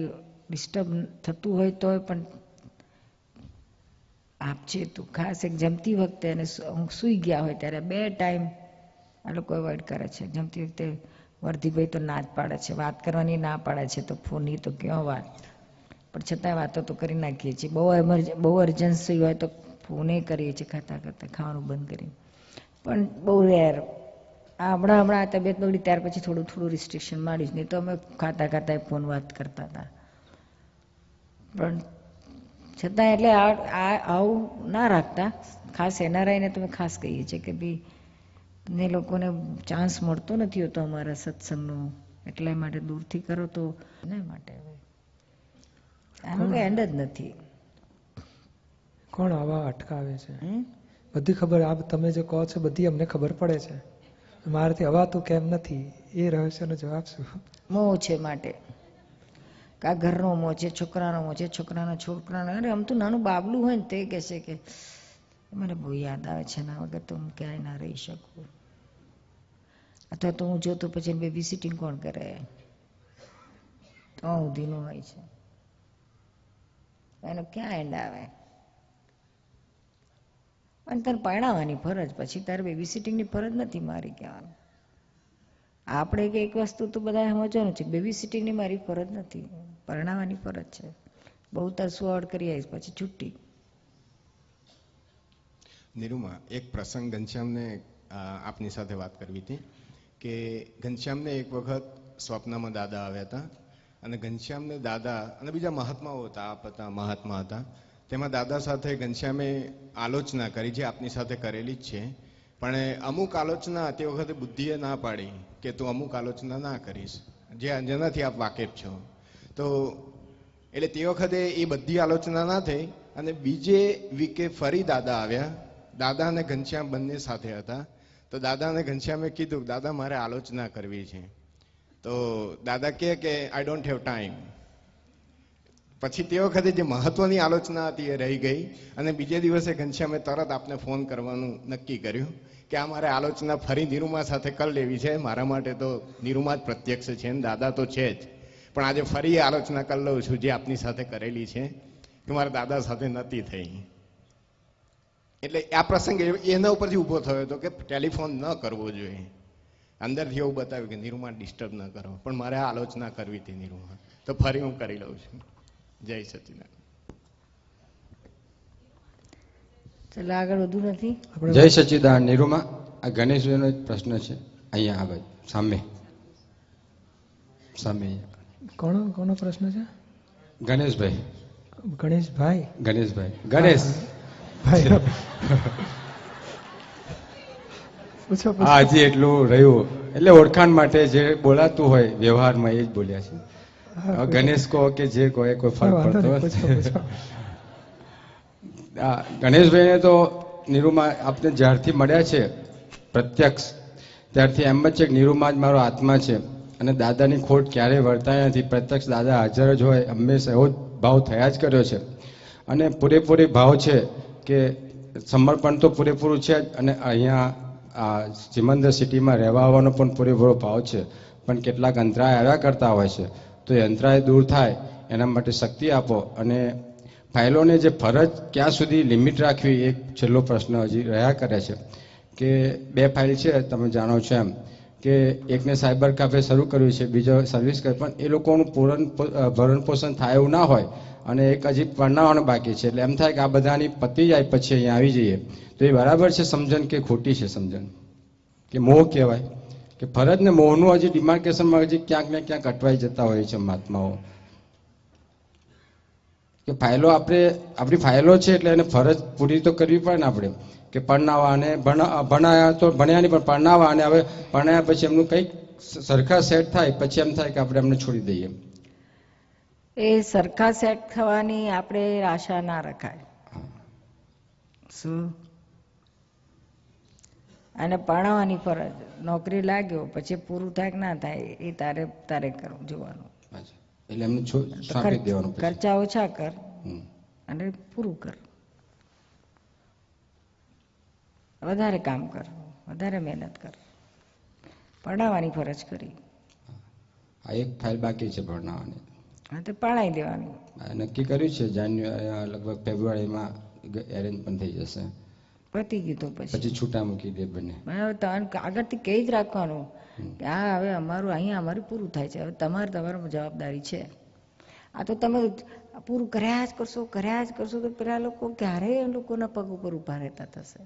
ડિસ્ટર્બ થતું હોય તો પણ આપશે. તો ખાસ એક જમતી વખતે અને સૂઈ ગયા હોય ત્યારે 2 ટાઈમ આ લોકો એવોઇડ કરે છે. જમતી વખતે વર્ધીભાઈ તો ના જ પાડે છે, વાત કરવાની ના પાડે છે, તો ફોનની તો ક્યાં વાત, પણ છતાંય વાતો તો કરી નાખીએ છીએ. બહુ અર્જન્સી હોય તો ફોને કરીએ છીએ ખાતા ખાવાનું બંધ કરીને, પણ બહુ રેર. હમણાં તબિયત બગડી ત્યાર પછી થોડું રિસ્ટ્રિક્શન માંડ્યું, નહીં તો અમે ખાતા ફોન વાત કરતા હતા. પણ છતાં એટલે આવું ના રાખતા. ખાસ એનઆરઆઈને તમે ખાસ કહીએ છીએ કે ભાઈ ને લોકોને ચાન્સ મળતો નથી હોતો અમારા સત્સંગનો, એટલા માટે દૂરથી કરો તો એના માટે આનો કોઈ એન્ડ જ નથી. કોણ આવા અટકાવે છે? બધી ખબર આ તમે જે કહો છો બધી અમને ખબર પડે છે, મારાથી હવાતું કેમ નથી એ રહસ્યનો જવાબ શું? મોહ છે માટે. કા ઘરનો મોહ છે, છોકરાનો મોહ છે, છોકરાનો અરે આમ તો નાનું બાબલું હોય ને તે કહેશે કે મને બહુ યાદ આવે છે, એના વગર તો હું ક્યાંય ના રહી શકું. અથવા તો હું જોતો પછી બેબી સિટિંગ કોણ કરે, તો સુધીનું હોય છે, એનો ક્યાં એન્ડ આવે? અને તારે પરણાવવાની ફરજ, પછી તારે બેબી સિટિંગની ફરજ નથી મારી કહેવાનું. આપણે એક વસ્તુ તો બધા સમજવાનું છે, બેબી સિટિંગની મારી ફરજ નથી, પરણાવવાની ફરજ છે. બહુ તાર સુવાવડ કરી આવીશ પછી છુટ્ટી. નિરૂમા, એક પ્રસંગ ઘનશ્યામને આપની સાથે વાત કરવી હતી કે ઘનશ્યામને એક વખત સ્વપ્નમાં દાદા આવ્યા હતા અને ઘનશ્યામને દાદા અને બીજા મહાત્માઓ હતા, આપ હતા, મહાત્મા હતા, તેમાં દાદા સાથે ઘનશ્યામે આલોચના કરી, જે આપની સાથે કરેલી જ છે, પણ અમુક આલોચના તે વખતે બુદ્ધિએ ના પાડી કે તું અમુક આલોચના ના કરીશ, જેનાથી આપ વાકેફ છો. તો એટલે તે વખતે એ બધી આલોચના ના થઈ અને બીજે વીકે ફરી દાદા આવ્યા. દાદા અને ઘનશ્યામ બંને સાથે હતા. તો દાદા અને ઘનશ્યામે કીધું, દાદા મારે આલોચના કરવી છે. તો દાદા કહે કે આઈ ડોન્ટ હેવ ટાઈમ. પછી તે વખતે જે મહત્વની આલોચના હતી એ રહી ગઈ અને બીજે દિવસે ઘનશ્યામે તરત આપને ફોન કરવાનું નક્કી કર્યું કે આ મારે આલોચના ફરી નિરૂમા સાથે કરી લેવી છે. મારા માટે તો નિરૂમા જ પ્રત્યક્ષ છે ને દાદા તો છે જ, પણ આજે ફરી આલોચના કરી લઉં છું જે આપની સાથે કરેલી છે કે મારા દાદા સાથે નથી થઈ. એટલે આ પ્રસંગ એના ઉપરથી ઊભો થયો હતો કે ટેલિફોન ન કરવો જોઈએ. અંદરથી એવું બતાવ્યું કે નિરૂમા ડિસ્ટર્બ ન કરો, પણ મારે આ આલોચના કરવી હતી નિરૂમા, તો ફરી હું કરી લઉં છું. જય સચિદાનંદ. ચાલો આગળ વધુ નથી. જય સચિદાનંદ. નિરૂમા, આ ગણેશભાઈનો એક પ્રશ્ન છે. અહીંયા આવે સામે સામે. કોનો પ્રશ્ન છે? ગણેશભાઈ. ગણેશભાઈ. ગણેશભાઈ. ગણેશ હા, હજી એટલું રહ્યું, એટલે ઓળખાણ માટે જે બોલાતું હોય વ્યવહારમાં એ જ બોલ્યા છે. ગણેશ કહો કે જે કહો એ કોઈ ફરક પડતો ગણેશભાઈને તો નિરૂમા આપને જ્યારથી મળ્યા છે પ્રત્યક્ષ, ત્યારથી એમ જ છે કે નિરૂમા જ મારો આત્મા છે અને દાદાની ખોટ ક્યારેય વર્તાય નથી. પ્રત્યક્ષ દાદા હાજર જ હોય, હંમેશા એવો જ ભાવ થયા જ કર્યો છે અને પૂરેપૂરી ભાવ છે કે સમર્પણ તો પૂરેપૂરું છે જ. અને અહીંયા સિમંદર સિટીમાં રહેવા આવવાનો પણ પૂરેપૂરો ભાવ છે, પણ કેટલાક અંતરાય આવ્યા કરતા હોય છે, તો એ અંતરાય દૂર થાય એના માટે શક્તિ આપો. અને ફાઇલોને જે ફરજ ક્યાં સુધી લિમિટ રાખવી, એક છેલ્લો પ્રશ્ન હજી રહ્યા કરે છે કે 2 ફાઇલ છે, તમે જાણો છો એમ કે એકને સાયબર કાફે શરૂ કર્યું છે, બીજો સર્વિસ કરે, પણ એ લોકોનું ભરણ પોષણ થાય એવું ના હોય અને એક હજી પરણાવવાનું બાકી છે. એટલે એમ થાય કે આ બધાની પતી જાય પછી અહીંયા આવી જઈએ, તો એ બરાબર છે સમજણ કે ખોટી છે સમજણ, કે મોહ કહેવાય કે ફરજ ને મોહનું હજી ડિમાર્કેશનમાં હજી ક્યાંક ને ક્યાંક અટવાઈ જતા હોય છે મહાત્માઓ. કે ફાઇલો આપણી ફાઇલો છે એટલે એને ફરજ પૂરી તો કરવી પડે ને આપણે, કે પરણાવવા અને ભણાયા તો ભણ્યા નહીં, પણ પરણાવવા અને હવે ભણાયા પછી એમનું કંઈક સરખા સેટ થાય પછી એમ થાય કે આપણે એમને છોડી દઈએ. એ સરખા સેટ થવાની આપણે આશા ના રખાય. શું? અને પરણાવવાની ફરજ, નોકરી લાગ્યો પછી પૂરું થાય કે ના થાય એ તારે કરવું જોવાનું. એટલે એમને સોંપી દેવાનું, ખર્ચા ઓછા કર અને પૂરું કર, વધારે કામ કર, વધારે મહેનત કર, પરણાવવાની ફરજ કરી. આ એક ફાઇલ બાકી છે ભણાવવાની. હા, તો પરણાવી દેવાની. નક્કી કર્યું છે જાન્યુઆરી લગભગ ફેબ્રુઆરીમાં એરેન્જ પણ થઈ જશે. પતી ગયું તો પછી છૂટા મૂકી દે બંને. આગળથી કહી જ રાખવાનું કે આ હવે અમારું અહીંયા અમારું પૂરું થાય છે, હવે તમારી જવાબદારી છે. આ તો તમે પૂરું કર્યા જ કરશો તો પેલા લોકો ક્યારેય લોકોના પગ ઉપર ઊભા રહેતા થશે.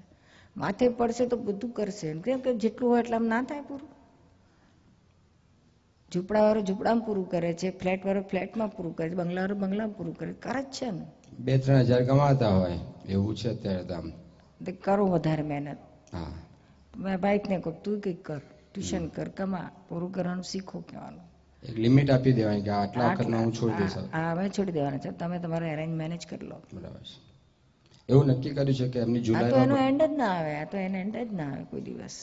માથે પડશે તો બધું કરશે, કેમ કે જેટલું હોય એટલામાં ના થાય પૂરું. ઝૂંપડાવાળો ઝૂંપડામાં પૂરું કરે છે, ફ્લેટવાળો ફ્લેટમાં પૂરું કરે છે, બંગલાવાળો બંગલામાં પૂરું કરે જ છે ને. 2-3 હજાર કમાતા હોય એવું છે અત્યારે દામ. કરો વધારે મહેનત. હા, મેં બાઈકને કહું તું કંઈક કર, ટ્યુશન કર, કમા, પૂરું કરવાનું શીખો કહેવાનું. એક લિમિટ આપી દેવાની કે આટલા વખતમાં હું છોડી દઈશ. હા, હવે છોડી દેવાના છે, તમે તમારે અરેન્જ મેનેજ કરી લો. બરાબર છે. એવું નક્કી કર્યું છે કે એમની જુલાઈ, આ તો એનો એન્ડ જ ના આવે, આ તો એનો એન્ડ જ ના આવે કોઈ દિવસ.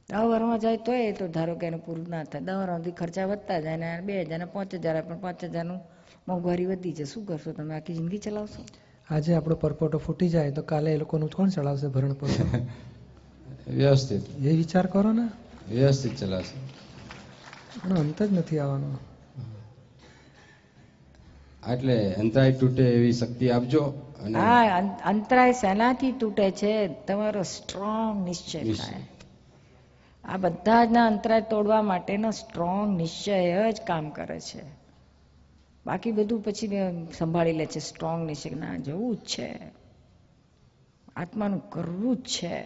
10 વર્ષમાં જાય તો એ તો ધારો કે એનું પૂરું ના થાય, 10 વર્ષથી ખર્ચા વધતા જાય ને 2000 ને 5000, પણ 5000નું મોંઘવારી વધી છે, શું કરશો તમે? આખી જિંદગી ચલાવશો? આજે આપણો પરપોટો ફૂટી જાય તો કાલે એ લોકોનું કોણ ચલાવશે ભરણ પોષણ? વ્યવસ્થિત એ વિચાર કરો ને. વ્યવસ્થિત ચલાવશે. એનો અંત જ નથી આવવાનો. એટલે અંતરાય તૂટે એવી શક્તિ આપજો. હા, અંતરાય શેનાથી તૂટે છે? તમારો સ્ટ્રોંગ નિશ્ચય થાય. આ બધા જ ના અંતરાય તોડવા માટેનો સ્ટ્રોંગ નિશ્ચય જ કામ કરે છે. બાકી બધું પછી સંભાળી લે છે. સ્ટ્રોંગ નિશ્ચય, ના જવું જ છે, આત્માનું કરવું જ છે.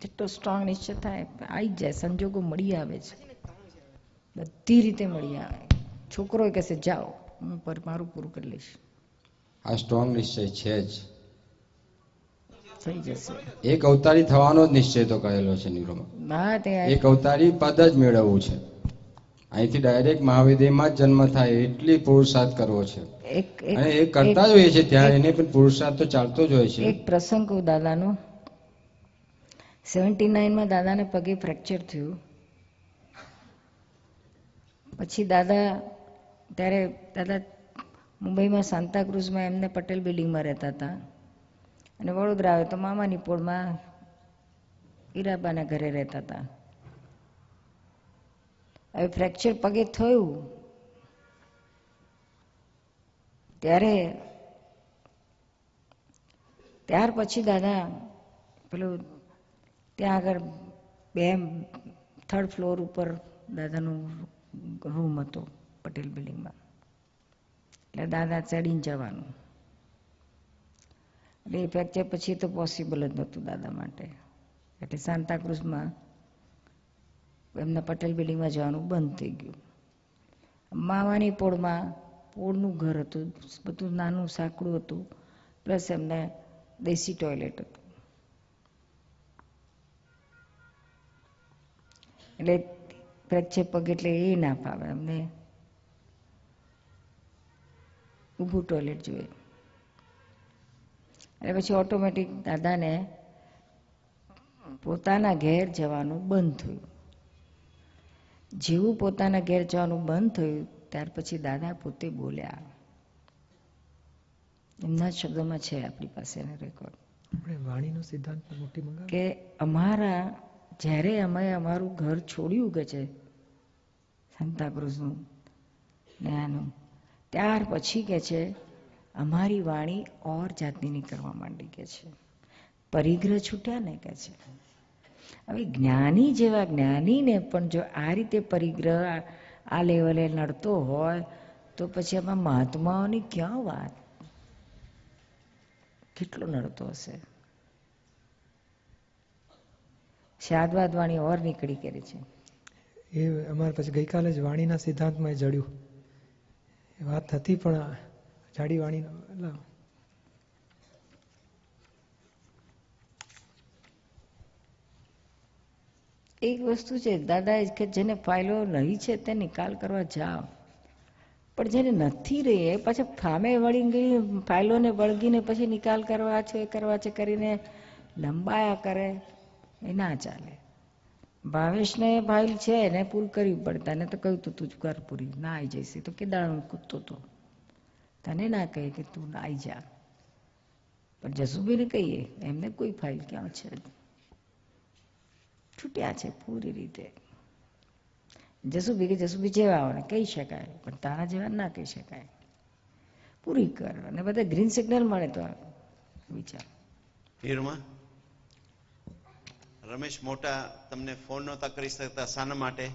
જેટલો સ્ટ્રોંગ નિશ્ચય થાય આવી જ જાય, સંજોગો મળી આવે છે, બધી રીતે મળી આવે. છોકરો કહેશે જાઓ, હું મારું પૂરું કરી લઈશ. આ સ્ટ્રોંગ નિશ્ચય છે જ. થઈ જશે. એક અવતારી થવાનો જ નિશ્ચય તો કરેલો છે નીરોમાં. એક અવતારી પદ જ મેળવવું છે. અહીંથી ડાયરેક્ટ મહાવિદ્યમાં જ જન્મ થાય એટલી પુરુષાર્થ કરવો છે. અને એ કરતા જ હોય છે ત્યારે એને પણ પુરુષાર્થ તો ચાલતો જ હોય છે. એક પ્રસંગ કહું દાદાનો. 79માં દાદાને પગે ફ્રેક્ચર થયું. પછી ત્યારે દાદા મુંબઈમાં સાંતાક્રુઝમાં એમને પટેલ બિલ્ડિંગમાં રહેતા હતા, અને વડોદરા આવે તો મામાની પોળમાં હીરાબાના ઘરે રહેતા હતા. હવે ફ્રેક્ચર પગે થયું ત્યાર પછી દાદા પેલું ત્યાં આગળ 3rd ફ્લોર ઉપર દાદાનું રૂમ હતો પટેલ બિલ્ડિંગમાં. એટલે દાદા ચડીને જવાનું. એટલે એ ફ્રેક્ચર પછી તો પોસિબલ જ નહોતું દાદા માટે. એટલે સાંતાક્રુઝમાં એમના પટેલ બિલ્ડિંગમાં જવાનું બંધ થઈ ગયું. મામાની પોળનું ઘર હતું, બધું નાનું સાંકડું હતું, પ્લસ એમને દેશી ટોયલેટ હતું. એટલે ફ્રેક્ચર પગ એટલે એ ના ફાવે એમને, ઊભું ટોયલેટ જોઈએ. એટલે પછી ઓટોમેટિક દાદાને પોતાના ઘેર જવાનું બંધ થયું. જેવું પોતાના ઘેર જવાનું બંધ થયું ત્યાર પછી દાદા પોતે બોલ્યા. એમના શબ્દોમાં છે, આપણી પાસે રેકોર્ડ, વાણીનો સિદ્ધાંત કે જ્યારે અમે અમારું ઘર છોડ્યું કે છે સાંતાક્રુઝનું ને આનું, ત્યાર પછી કે છે અમારી વાણી ઓર જાતની નીકળવા માંડી કે છે. પરિગ્રહ છૂટ્યા ને કે છે. હવે જ્ઞાની જેવા જ્ઞાનીને પણ જો આ રીતે પરિગ્રહ આ લેવલે નડતો હોય તો પછી આમાં મહાત્માઓની ક્યાં વાત? કેટલો નડતો હશે. શાદવાદ વાણી ઓર નીકળી કરી છે. એ અમારે પછી ગઈકાલે જ વાણીના સિદ્ધાંતમાં જડ્યું. એ વાત હતી પણ જાડી વાણીનો એક વસ્તુ છે દાદા કે જેને ફાઇલો રહી છે તે નિકાલ કરવા જાઓ, પણ જેને નથી રહી એ પાછા સામે વળી ગઈ ફાઇલોને વળગીને પછી નિકાલ કરવા છે કરીને લંબાયા કરે, એ ના ચાલે. ભાવેશને ફાઇલ છે એને પૂરી કરવી પડતા ને તો કહ્યું તું જ કર પૂરી, ના આવી જઈશ તો કે દાડો કૂદતો હતો. તને ના કહે કે તું આવી જા, પણ જસુભાઈને કહીએ એમને કોઈ ફાઇલ ક્યાં છે, છૂટ્યા છે પૂરી રીતે. જસુભી જેવા આવે કહી શકાય, પણ તારા જેવા ના કહી શકાય. પૂરી કર અને બધા ગ્રીન સિગ્નલ મળે તો વિચાર. રમેશ મોટા તમને ફોન નહોતા કરી શકતા શાના માટે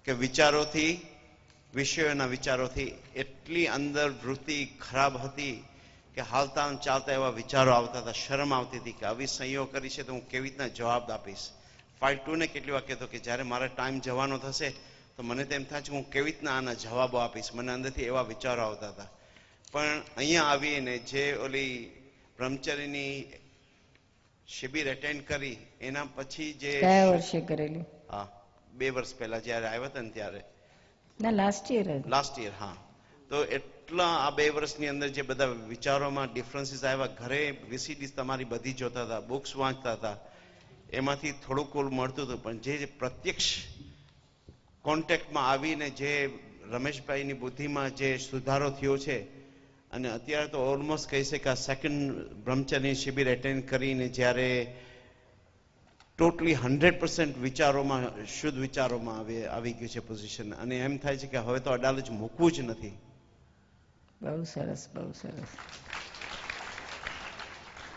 કે વિચારોથી, વિષયોના વિચારોથી એટલી અંદર વૃત્તિ ખરાબ હતી કે હાલતા ચાલતા એવા વિચારો આવતા હતા. શરમ આવતી હતી કે આવી સહીઓ કરી છે તો હું કેવી રીતના જવાબ આપીશ. ફાઇલ 2 ને કેટલી વાર કહેતો કે જ્યારે મારા ટાઈમ જવાનો થશે તો મને તેમ થાય છે હું કેવી રીતના આના જવાબો આપીશ. મને અંદરથી એવા વિચારો આવતા હતા. પણ અહીંયા આવીને જે ઓલી બ્રહ્મચર્યની શિબિર એટેન્ડ કરી એના પછી જે કયા વર્ષે કરેલી? હા 2 વર્ષ પહેલા જ્યારે આવ્યા હતા ને ત્યારે. ના લાસ્ટ યર. હા. તો એટલા આ 2 વર્ષની અંદર જે બધા વિચારોમાં ડિફરન્સીસ આવ્યા, ઘરે VCDs તમારી બધી જોતા હતા, બુક્સ વાંચતા હતા, એમાંથી થોડુંક મળતું હતું. પણ જે પ્રત્યક્ષ કોન્ટેક્ટમાં આવીને જે રમેશભાઈની બુદ્ધિમાં જે સુધારો થયો છે અને અત્યારે તો ઓલમોસ્ટ કહી શકાય સેકન્ડ બ્રહ્મચર્ય શિબિર એટેન્ડ કરીને જ્યારે ટોટલી 100% વિચારોમાં શુદ્ધ વિચારોમાં આવી ગયું છે પોઝિશન, અને એમ થાય છે કે હવે તો અડાલજ મૂકવું જ નથી. બહુ સરસ, બહુ સરસ.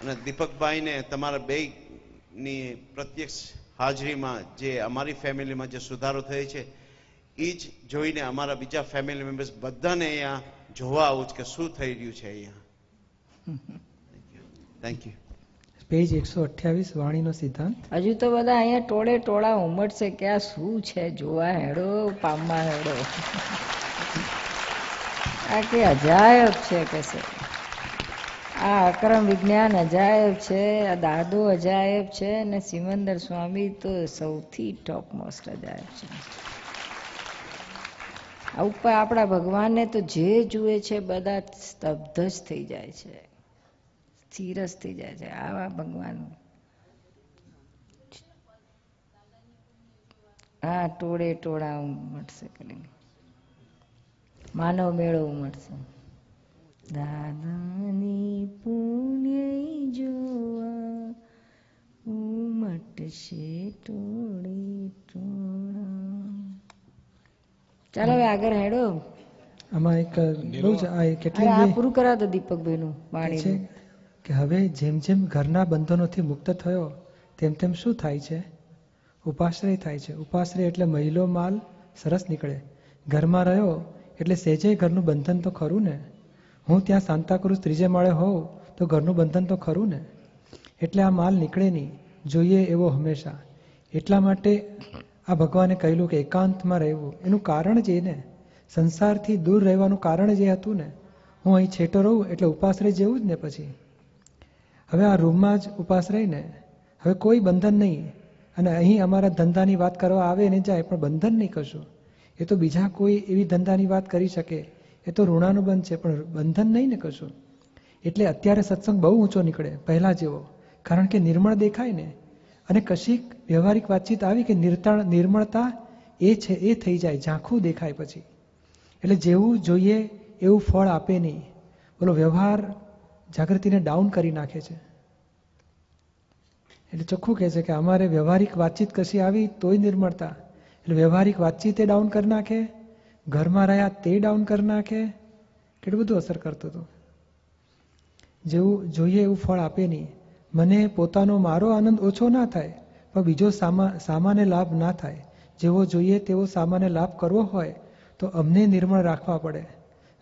અને દીપકભાઈને તમારા બેની પ્રત્યક્ષ હાજરીમાં જે અમારી ફેમિલીમાં જે સુધારો થયો છે એ જ જોઈને અમારા બીજા ફેમિલી મેમ્બર્સ બધાને અહીંયા જોવા આવું જ કે શું થઈ રહ્યું છે અહીંયા. Thank you. પેજ 128 વાણીનો સિદ્ધાંત. હજુ તો બધા અહીંયા ટોળે ટોળા ઉમટશે કે આ શું છે, જોવા હેડો, પામવા હેડો. આ કે અજાયબ છે કે છે, આ અક્રમ વિજ્ઞાન અજાયબ છે, આ દાદો અજાયબ છે, અને સિમંદર સ્વામી તો સૌથી ટોપ મોસ્ટ અજાયબ છે. આ ઉપર આપણા ભગવાનને તો જે જુએ છે બધા સ્તબ્ધ જ થઈ જાય છે, સ્થિર જ થઈ જાય છે. આવા ભગવાન હા ટોળે ટોળા ઉમટશે કરીને માનવ મેળો ઉમટશે. દાદાની પુણ્ય જોવા ઉમટશે ટોળે ટોળા. ચાલો હવે આગળ હેડો. આમાં એક બહુ જ કેટલી પૂરું કરાવો તો દીપકભાઈનું વાણી છે કે હવે જેમ જેમ ઘરના બંધનોથી મુક્ત થયો તેમ તેમ શું થાય છે? ઉપાશ્રય થાય છે. ઉપાશ્રય એટલે મહિલો માલ સરસ નીકળે. ઘરમાં રહ્યો એટલે સહેજે ઘરનું બંધન તો ખરું ને. હું ત્યાં સાંતાક્રુઝ 3જે માળે હોઉં તો ઘરનું બંધન તો ખરું ને. એટલે આ માલ નીકળે નહીં, જોઈએ એવો હંમેશા. એટલા માટે આ ભગવાને કહેલું કે એકાંતમાં રહેવું. એનું કારણ જ એ ને, સંસારથી દૂર રહેવાનું કારણ જ એ હતું ને. હું અહીં છેટો રહું એટલે ઉપાશ્રય જેવું જ ને. પછી હવે આ રૂમમાં જ ઉપાશ્રય ને, હવે કોઈ બંધન નહીં. અને અહીં અમારા ધંધાની વાત કરવા આવે ને જાય પણ બંધન નહીં કશું. એ તો બીજા કોઈ એવી ધંધાની વાત કરી શકે, એ તો ઋણાનુબંધ છે, પણ બંધન નહીં ને કશું. એટલે અત્યારે સત્સંગ બહુ ઊંચો નીકળે પહેલાં જેવો, કારણ કે નિર્મળ દેખાય ને. અને કશીક વ્યવહારિક વાતચીત આવી કે નિર્મળતા એ છે એ થઈ જાય, ઝાંખું દેખાય પછી. એટલે જેવું જોઈએ એવું ફળ આપે નહીં. બોલો, વ્યવહાર જાગૃતિને ડાઉન કરી નાખે છે. એટલે ચોખ્ખું કહે છે કે અમારે વ્યવહારિક વાતચીત કશી આવી તોય નિર્મળતા. એટલે વ્યવહારિક વાતચીત એ ડાઉન કરી નાખે, ઘરમાં રહ્યા તે ડાઉન કરી નાખે. કેટલું બધું અસર કરતું હતું. જેવું જોઈએ એવું ફળ આપે નહીં. મને પોતાનો મારો આનંદ ઓછો ના થાય, પણ બીજો સામાન્ય લાભ ના થાય. જેવો જોઈએ તેવો સામાન્ય લાભ કરવો હોય તો અમને નિર્મળ રાખવા પડે.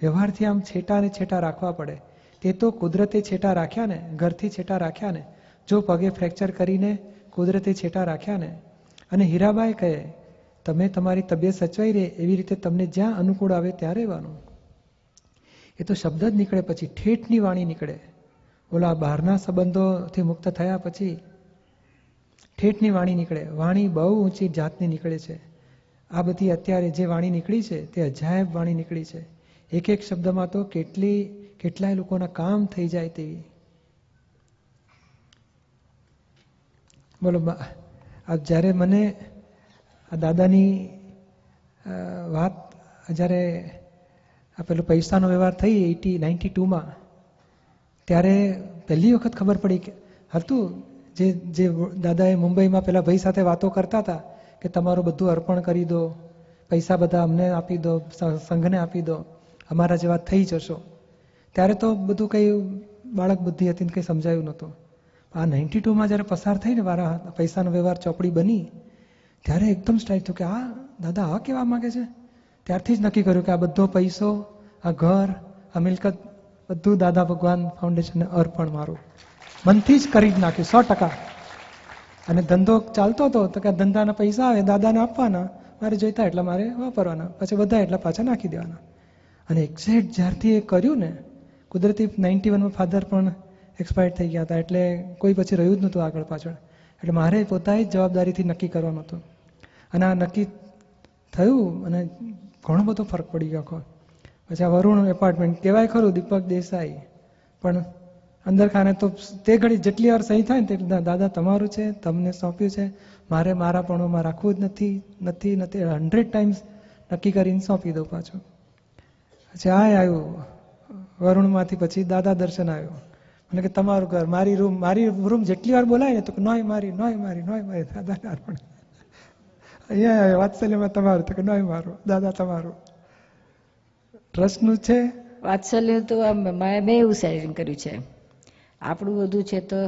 વ્યવહારથી આમ છેટા ને છેટા રાખવા પડે. તે તો કુદરતે છેટા રાખ્યા ને, ઘરથી છેટા રાખ્યા ને. જો પગે ફ્રેક્ચર કરીને કુદરતે છેટા રાખ્યા ને. અને હીરાબાઈ કહે, તમે તમારી તબિયત સચવાઈ રહે એવી રીતે તમને જ્યાં અનુકૂળ આવે ત્યાં રહેવાનું. એ તો શબ્દ જ નીકળે, પછી ઠેઠની વાણી નીકળે. ઓલા બહારના સંબંધોથી મુક્ત થયા પછી ઠેઠની વાણી નીકળે. વાણી બહુ ઊંચી જાતની નીકળે છે. આ બધી અત્યારે જે વાણી નીકળી છે તે અજાયબ વાણી નીકળી છે. એક એક શબ્દમાં તો કેટલાય લોકોના કામ થઈ જાય તેવી. બોલો, જ્યારે મને આ દાદાની વાત જ્યારે આ પેલો પૈસાનો વ્યવહાર થઈ 92માં, ત્યારે પહેલી વખત ખબર પડી કે હતું જે દાદાએ મુંબઈમાં પેલા ભાઈ સાથે વાતો કરતા હતા કે તમારું બધું અર્પણ કરી દો, પૈસા બધા અમને આપી દો, સંઘને આપી દો, અમારા જેવા થઈ જશો. ત્યારે તો બધું કંઈ બાળક બુદ્ધિ હતી ને કંઈ સમજાયું નહોતું. આ 92માં જ્યારે પસાર થઈને વારા પૈસાનો વ્યવહાર ચોપડી બની, ત્યારે એકદમ સ્ટ્રાઇક થયું કે આ દાદા આ કહેવા માગે છે. ત્યારથી જ નક્કી કર્યું કે આ બધો પૈસો, આ ઘર, આ મિલકત બધું દાદા ભગવાન ફાઉન્ડેશનને અર્પણ મારું. મનથી જ કરી જ નાખ્યું 100%. અને ધંધો ચાલતો હતો તો કે ધંધાના પૈસા આવે દાદાને આપવાના, મારે જોઈતા એટલા મારે વાપરવાના, પછી બધા એટલા પાછા નાખી દેવાના. અને એક્ઝેક્ટ જ્યારથી એ કર્યું ને, કુદરતી 91માં ફાધર પણ એક્સપાયર્ડ થઈ ગયા હતા, એટલે કોઈ પછી રહ્યું જ નહોતું આગળ પાછળ. એટલે મારે પોતાની જ જવાબદારીથી નક્કી કરવાનું હતું. અને આ નક્કી થયું અને ઘણો બધો ફરક પડી ગયો આખો. પછી આ વરુણ એપાર્ટમેન્ટ કહેવાય ખરું દીપક દેસાઈ, પણ અંદર ખાને તો તે ઘડી જેટલી વાર સહી થાય ને તેટલી દાદા તમારું છે, તમને સોંપ્યું છે, મારે મારાપણુંમાં રાખવું જ નથી 100 ટાઈમ્સ નક્કી કરીને સોંપી દઉં પાછું. પછી આ આવ્યું વરુણમાંથી પછી દાદા દર્શન આવ્યો. મને કે તમારું ઘર, મારી રૂમ જેટલી વાર બોલાય ને તો નોય મારી દાદાને અર્પણ. અહીંયા વાત્સલ્યમાં તમારું તો કે નોય મારો દાદા તમારું. ટ્રસ્ટનું છે વાત્સલ્ય તો મેં એવું સેટિંગ કર્યું છે, આપણું બધું છે તો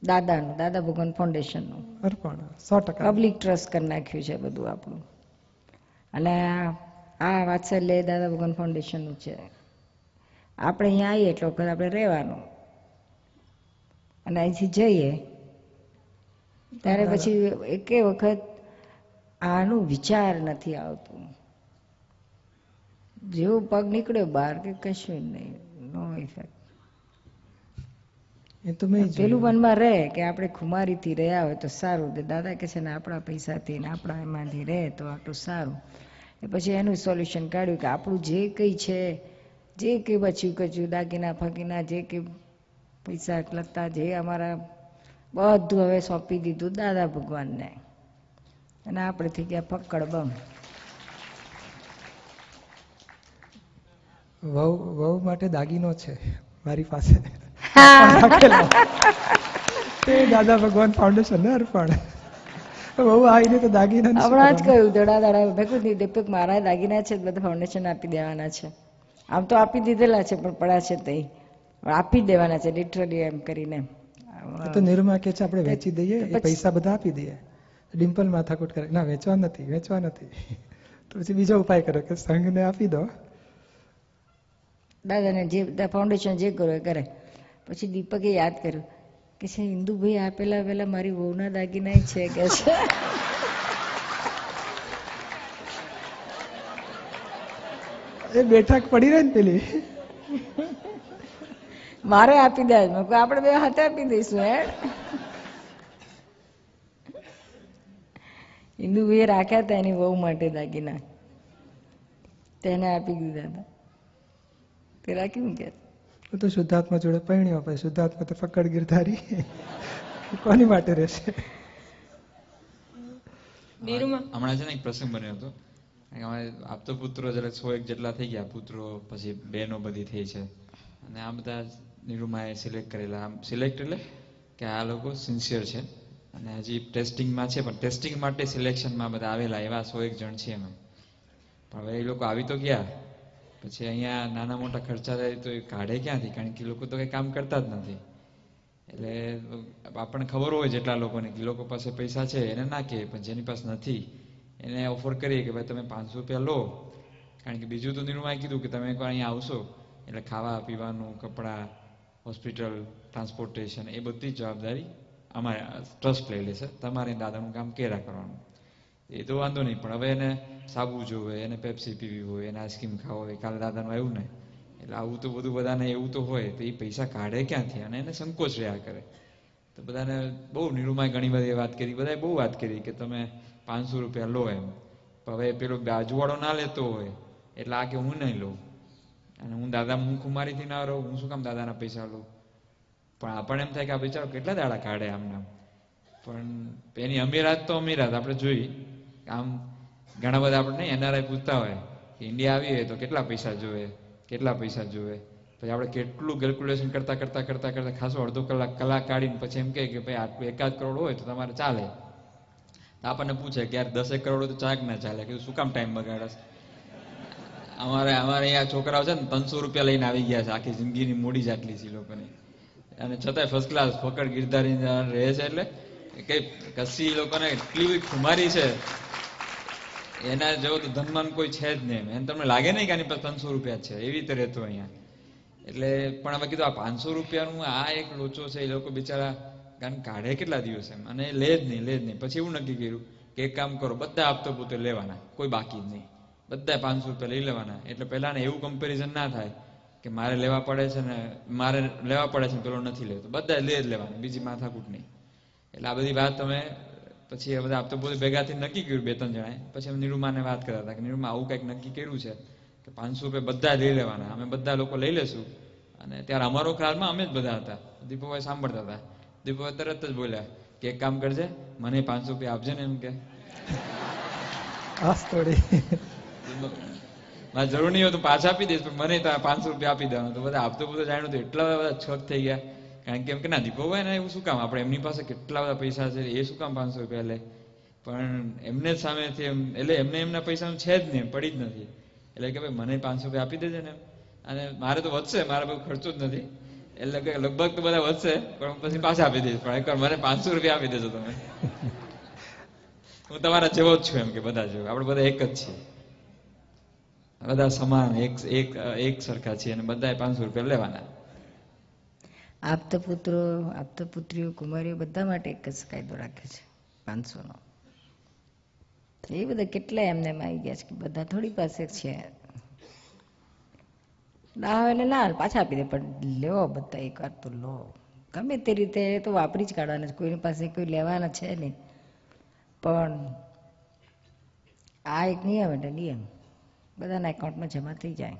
દાદાનું, દાદા ભગવાન ફાઉન્ડેશનનું અર્પણ 100%. પબ્લિક ટ્રસ્ટ કરી નાખ્યું છે બધું આપણું. અને આ વાત્સલ્ય દાદા ભગવાન ફાઉન્ડેશનનું છે. આપણે અહીંયા આવીએ એટલો વખત આપણે રહેવાનું, અને અહીંથી જઈએ ત્યારે પછી એકે વખત આનું વિચાર નથી આવતું. જેવો પગ નીકળ્યો બહાર કે કશું નહીં, નો ઇફેક્ટ. પેલું મનમાં રહે કે આપણે ખુમારીથી રહ્યા હોય તો સારું, દાદા કે છે ને આપણા પૈસાથી ને આપણા એમાંથી રહે તો આટલું સારું. એ પછી એનું સોલ્યુશન કાઢ્યું કે આપણું જે કંઈ છે, જે કંઈ બચ્યું કચ્યું, દાગીના ફાગીના, જે કંઈ પૈસા લત્તા, જે અમારા બધું હવે સોંપી દીધું દાદા ભગવાનને, અને આપણે થઈ ગયા પકડ બમ. વહુ માટે દાગીનો છે મારી પાસે, દાદા ભગવાન ફાઉન્ડેશન ને અર્પણ. બહુ આવીને તો દાગીના હમણાં જ કહ્યું દાડા મેં કહ્યું દીપક મારા દાગીના છે બધા ફાઉન્ડેશન આપી દેવાના છે. આમ તો આપી દીધેલા છે પણ પડ્યા છે તઈ આપી દેવાના છે લિટરલી એમ કરીને. તો નિરૂમા કે છે આપણે વેચી દઈએ, એ પૈસા બધા આપી દઈએ. ડિમ્પલ માથાકૂટ કરે, ના વેચવા નથી. તો પછી બીજો ઉપાય કર્યો કે સંઘને આપી દો. દાદાને જે ફાઉન્ડેશન જે કરો એ કરે. પછી દીપકે યાદ કર્યું કે છે ઇન્દુભાઈ આપેલા પેલા મારી વહુના દાગીના છે કે છે. એ બેઠક પડી રહે ને પેલી, મારે આપી દે. આપણે બે હાથે આપી દઈશું. ઇન્દુભાઈએ રાખ્યા હતા એની વહુ માટે દાગીના, તેને આપી દીધા હતા. પેલા કેવું કે તો શુદ્ધાત્મા જોડે પરણ્યો, પછી શુદ્ધાત્મા તો ફકડ ગિરધારી, કોની માટે રહેશે? હમણાં છે ને એક પ્રસંગ બન્યો હતો. આપતો પુત્રો જરા 100 જેટલા થઈ ગયા પુત્રો, પછી બહેનો બધી થઈ છે, અને આ બધા નિરૂમાએ સિલેક્ટ કરેલા. આમ સિલેક્ટ એટલે કે આ લોકો સિન્સિયર છે અને હજી ટેસ્ટિંગમાં છે, પણ ટેસ્ટિંગ માટે સિલેક્શનમાં બધા આવેલા એવા 101 જણ છે એમાં. પણ હવે એ લોકો આવી તો ગયા, પછી અહીંયા નાના મોટા ખર્ચા થાય તો એ કાઢે ક્યાંથી? કારણ કે લોકો તો કંઈ કામ કરતા જ નથી. એટલે આપણને ખબર હોય જેટલા લોકોને કે લોકો પાસે પૈસા છે એને નાખે, પણ જેની પાસે નથી એને ઓફર કરીએ કે ભાઈ તમે 500 રૂપિયા લો. કારણ કે બીજું તો નિરૂમાએ કીધું કે તમે એકવાર અહીંયા આવશો એટલે ખાવા પીવાનું, કપડાં, હોસ્પિટલ, ટ્રાન્સપોર્ટેશન એ બધી જવાબદારી અમારે ટ્રસ્ટ લઈ લેશે. તમારે દાદાનું કામ કેરા કરવાનું એ તો વાંધો નહીં, પણ હવે એને સાબુ જોવે, એને પેપ્સી પીવી હોય, એને આઈસ્ક્રીમ ખાવો હોય, કાલે દાદાનું આવ્યું ને એટલે આવું તો બધું બધાને એવું તો હોય, તો એ પૈસા કાઢે ક્યાંથી? અને એને સંકોચ રહ્યા કરે. તો બધાને બહુ નિરૂમાએ ઘણી બધી વાત કરી, બધાએ બહુ વાત કરી કે તમે 500 રૂપિયા લો એમ. હવે પેલો બાજુવાળો ના લેતો હોય એટલે આ કે હું નહીં લઉં, અને હું ખુમારીથી ના રહું, હું શું કામ દાદાના પૈસા લઉં? પણ આપણને એમ થાય કે આ બિચારો કેટલા દાડા કાઢે આમના. પણ એની અમીરાત તો અમીરાત આપણે જોઈ. આમ ઘણા બધા આપણે નહીં એનઆરઆઈ પૂછતા હોય કે ઇન્ડિયા આવીએ તો કેટલા પૈસા જોવે, પછી આપણે કેટલું કેલ્ક્યુલેશન કરતા ખાસો અડધો કલાક કાઢીને પછી એમ કહે કે ભાઈ આટલું 1 કરોડ હોય તો તમારે ચાલે. તો આપણને પૂછે કે યાર 10 કરોડ હોય તો ચાક ના ચાલે, કે શું કામ ટાઈમ બગાડસ? અમારે અહીંયા છોકરાઓ છે ને 300 રૂપિયા લઈને આવી ગયા છે, આખી જિંદગીની મૂડી જ આટલી છે લોકોની, અને છતાંય ફર્સ્ટ ક્લાસ ફકડ ગિરધારી રહે છે. એટલે કઈ કશી લોકોને એટલી ખુમારી છે, એના જેવો તો ધનવાન કોઈ છે જ નહીં. એને તમને લાગે નહીં કે આની પાસે 300 રૂપિયા છે, એવી રીતે રહેતો અહીંયા. એટલે પણ હવે કીધું આ 500 રૂપિયાનું આ એક લોચો છે, એ લોકો બિચારા કારણ કાઢે કેટલા દિવસ એમ, અને લે જ નહીં. પછી એવું નક્કી કર્યું કે એક કામ કરો, બધા આપતો પોતે લેવાના, કોઈ બાકી જ નહીં, બધા 500 રૂપિયા લઈ લેવાના. એટલે પહેલાને એવું કમ્પેરિઝન ના થાય કે મારે લેવા પડે છે ને પેલો નથી લેતો, બધા લે જ લેવાના, બીજી માથાકૂટ નહીં. એટલે આ બધી વાત અમે પછી બધા આપતો પોતે ભેગાથી નક્કી કર્યું 2-3 જણાએ. પછી અમે નિરૂમાને વાત કરતા હતા કે નિરૂમા આવું કંઈક નક્કી કર્યું છે કે 500 રૂપિયા બધા લઈ લેવાના, અમે બધા લોકો લઈ લેશું. અને ત્યારે અમારો ખ્યાલમાં અમે જ બધા હતા. દીપકભાઈ સાંભળતા હતા. દીપકભાઈ તરત જ બોલ્યા કે એક કામ કરજે, મને 500 રૂપિયા આપજે ને એમ કે. મારે જરૂર નહીં હોય તો પાછા આપી દઈશ, પણ મને 500 રૂપિયા આપી દેવાનું. તો બધા આપતો બધું જાણ્યું તો એટલા બધા છોક થઈ ગયા. કારણ કે એમ કે ના દીપકભાઈ ને એવું શું કામ, આપણે એમની પાસે કેટલા બધા પૈસા છે, એ શું કામ 500 રૂપિયા લે. પણ એમને જ સામેથી એટલે એમને એમના પૈસાનું છે જ નહીં, પડી જ નથી. એટલે કે ભાઈ મને 500 રૂપિયા આપી દેજે ને, અને મારે તો વધશે, મારે બધું ખર્ચો જ નથી, એટલે કે લગભગ તો બધા વધશે, પણ પછી પાછા આપી દઈશ, પણ એકવાર મને 500 રૂપિયા આપી દેજો તમે. હું તમારા જેવો જ છું, એમ કે બધા જેવો, આપણે બધા એક જ છીએ, બધા સમાન, એક સરખા છીએ, અને બધાએ 500 રૂપિયા લેવાના. આપતા પુત્રો, આપતા પુત્રીઓ, કુમારીઓ બધા માટે એક જ કાયદો રાખ્યો છે 500નો. એ બધા કેટલા એમને આવી ગયા છે કે બધા થોડી પાસે છે. ના હોય એટલે ના પાછા આપી દે, પણ લો બધા એક વાર તો લો, ગમે તે રીતે તો વાપરી જ કાઢવાના છે, કોઈની પાસે કોઈ લેવાના છે નહીં. પણ આ એક નિયમ એટલે નિયમ બધાના એકાઉન્ટમાં જમા થઈ જાય.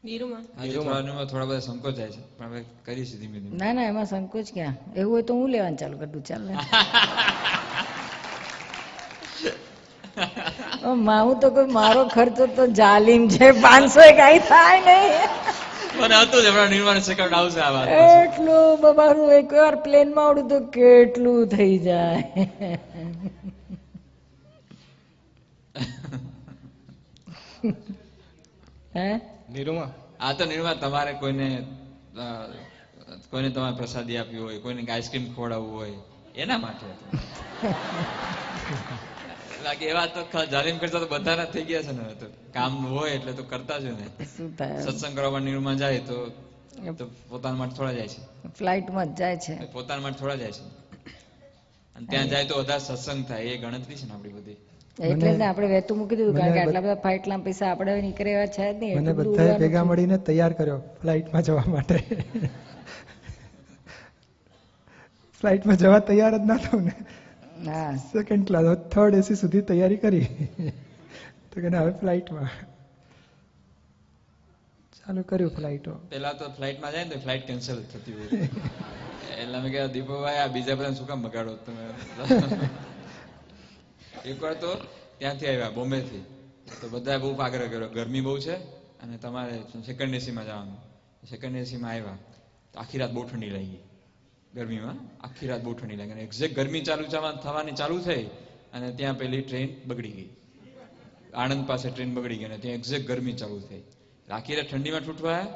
થોડા બધા સંકોચ જાય છે, પણ હવે કરીશું ધીમે ધીમે. ના ના, એમાં સંકોચ ક્યાં, એવું હોય તો હું લેવાનું ચાલુ કરી દઉં. ચાલ હું તો કોઈ મારો ખર્ચો તો જાલિમ છે, 500 કઈ થાય નહીં. મને હતું જ હમણાં નિર્માણ સેકન્ડ આવશે આ વાત. એટલું બાબાનું એકવાર પ્લેનમાં આવડું તો કેટલું થઈ જાય. હે નિરૂમા, આ તો નિરૂમા તમારે કોઈને તમારે પ્રસાદી આપવી હોય, કોઈને આઈસ્ક્રીમ ખવડાવવું હોય, એના માટે લાગે. એવા તો જાલિમ કરતા તો બધાના થઈ ગયા છે ને, તો કામ હોય એટલે તો કરતા જ ને. સત્સંગ કરવા નિરૂમા જાય તો પોતાના માટે થોડા જાય છે, ફ્લાઇટમાં જ જાય છે, પોતાના માટે થોડા જાય છે, અને ત્યાં જાય તો વધારે સત્સંગ થાય, એ ગણતરી છે ને આપણી બધી. એટલે જ આપણે વહેતું મૂકી દીધું, કારણ કે આટલા બધા ફ્લાઇટના પૈસા આપણે નીકળે એવા છે જ નહીં. મને બધાએ ભેગા મળીને તૈયાર કર્યો ફ્લાઇટમાં જવા માટે. ફ્લાઇટમાં જવા તૈયાર જ ના થયું ને, સેકન્ડ ક્લાસ, થર્ડ એસી સુધી તૈયારી કરી, તો કે હવે ફ્લાઇટમાં ચાલુ કર્યું. ફ્લાઇટો પેલા તો ફ્લાઇટમાં જાય ને તો ફ્લાઇટ કેન્સલ થતી હોય, એટલે અમે કહ્યું દીપકભાઈ આ બીજા બધા શું કામ બગાડો તમે. એકવાર તો ત્યાંથી આવ્યા બોમ્બેથી, તો બધાએ બહુ આગ્રહ કર્યો, ગરમી બહુ છે અને તમારે સેકન્ડ એસીમાં જવાનું. સેકન્ડ એસીમાં આવ્યા તો આખી રાત બહુ ઠંડી લાગી, ગરમીમાં આખી રાત બહુ ઠંડી લાગી, અને એક્ઝેક્ટ ગરમી થવાની ચાલુ થઈ, અને ત્યાં પેલી ટ્રેન બગડી ગઈ, આણંદ પાસે ટ્રેન બગડી ગઈ, અને ત્યાં એક્ઝેક્ટ ગરમી ચાલુ થઈ, આખી રાત ઠંડીમાં છૂટવાયા,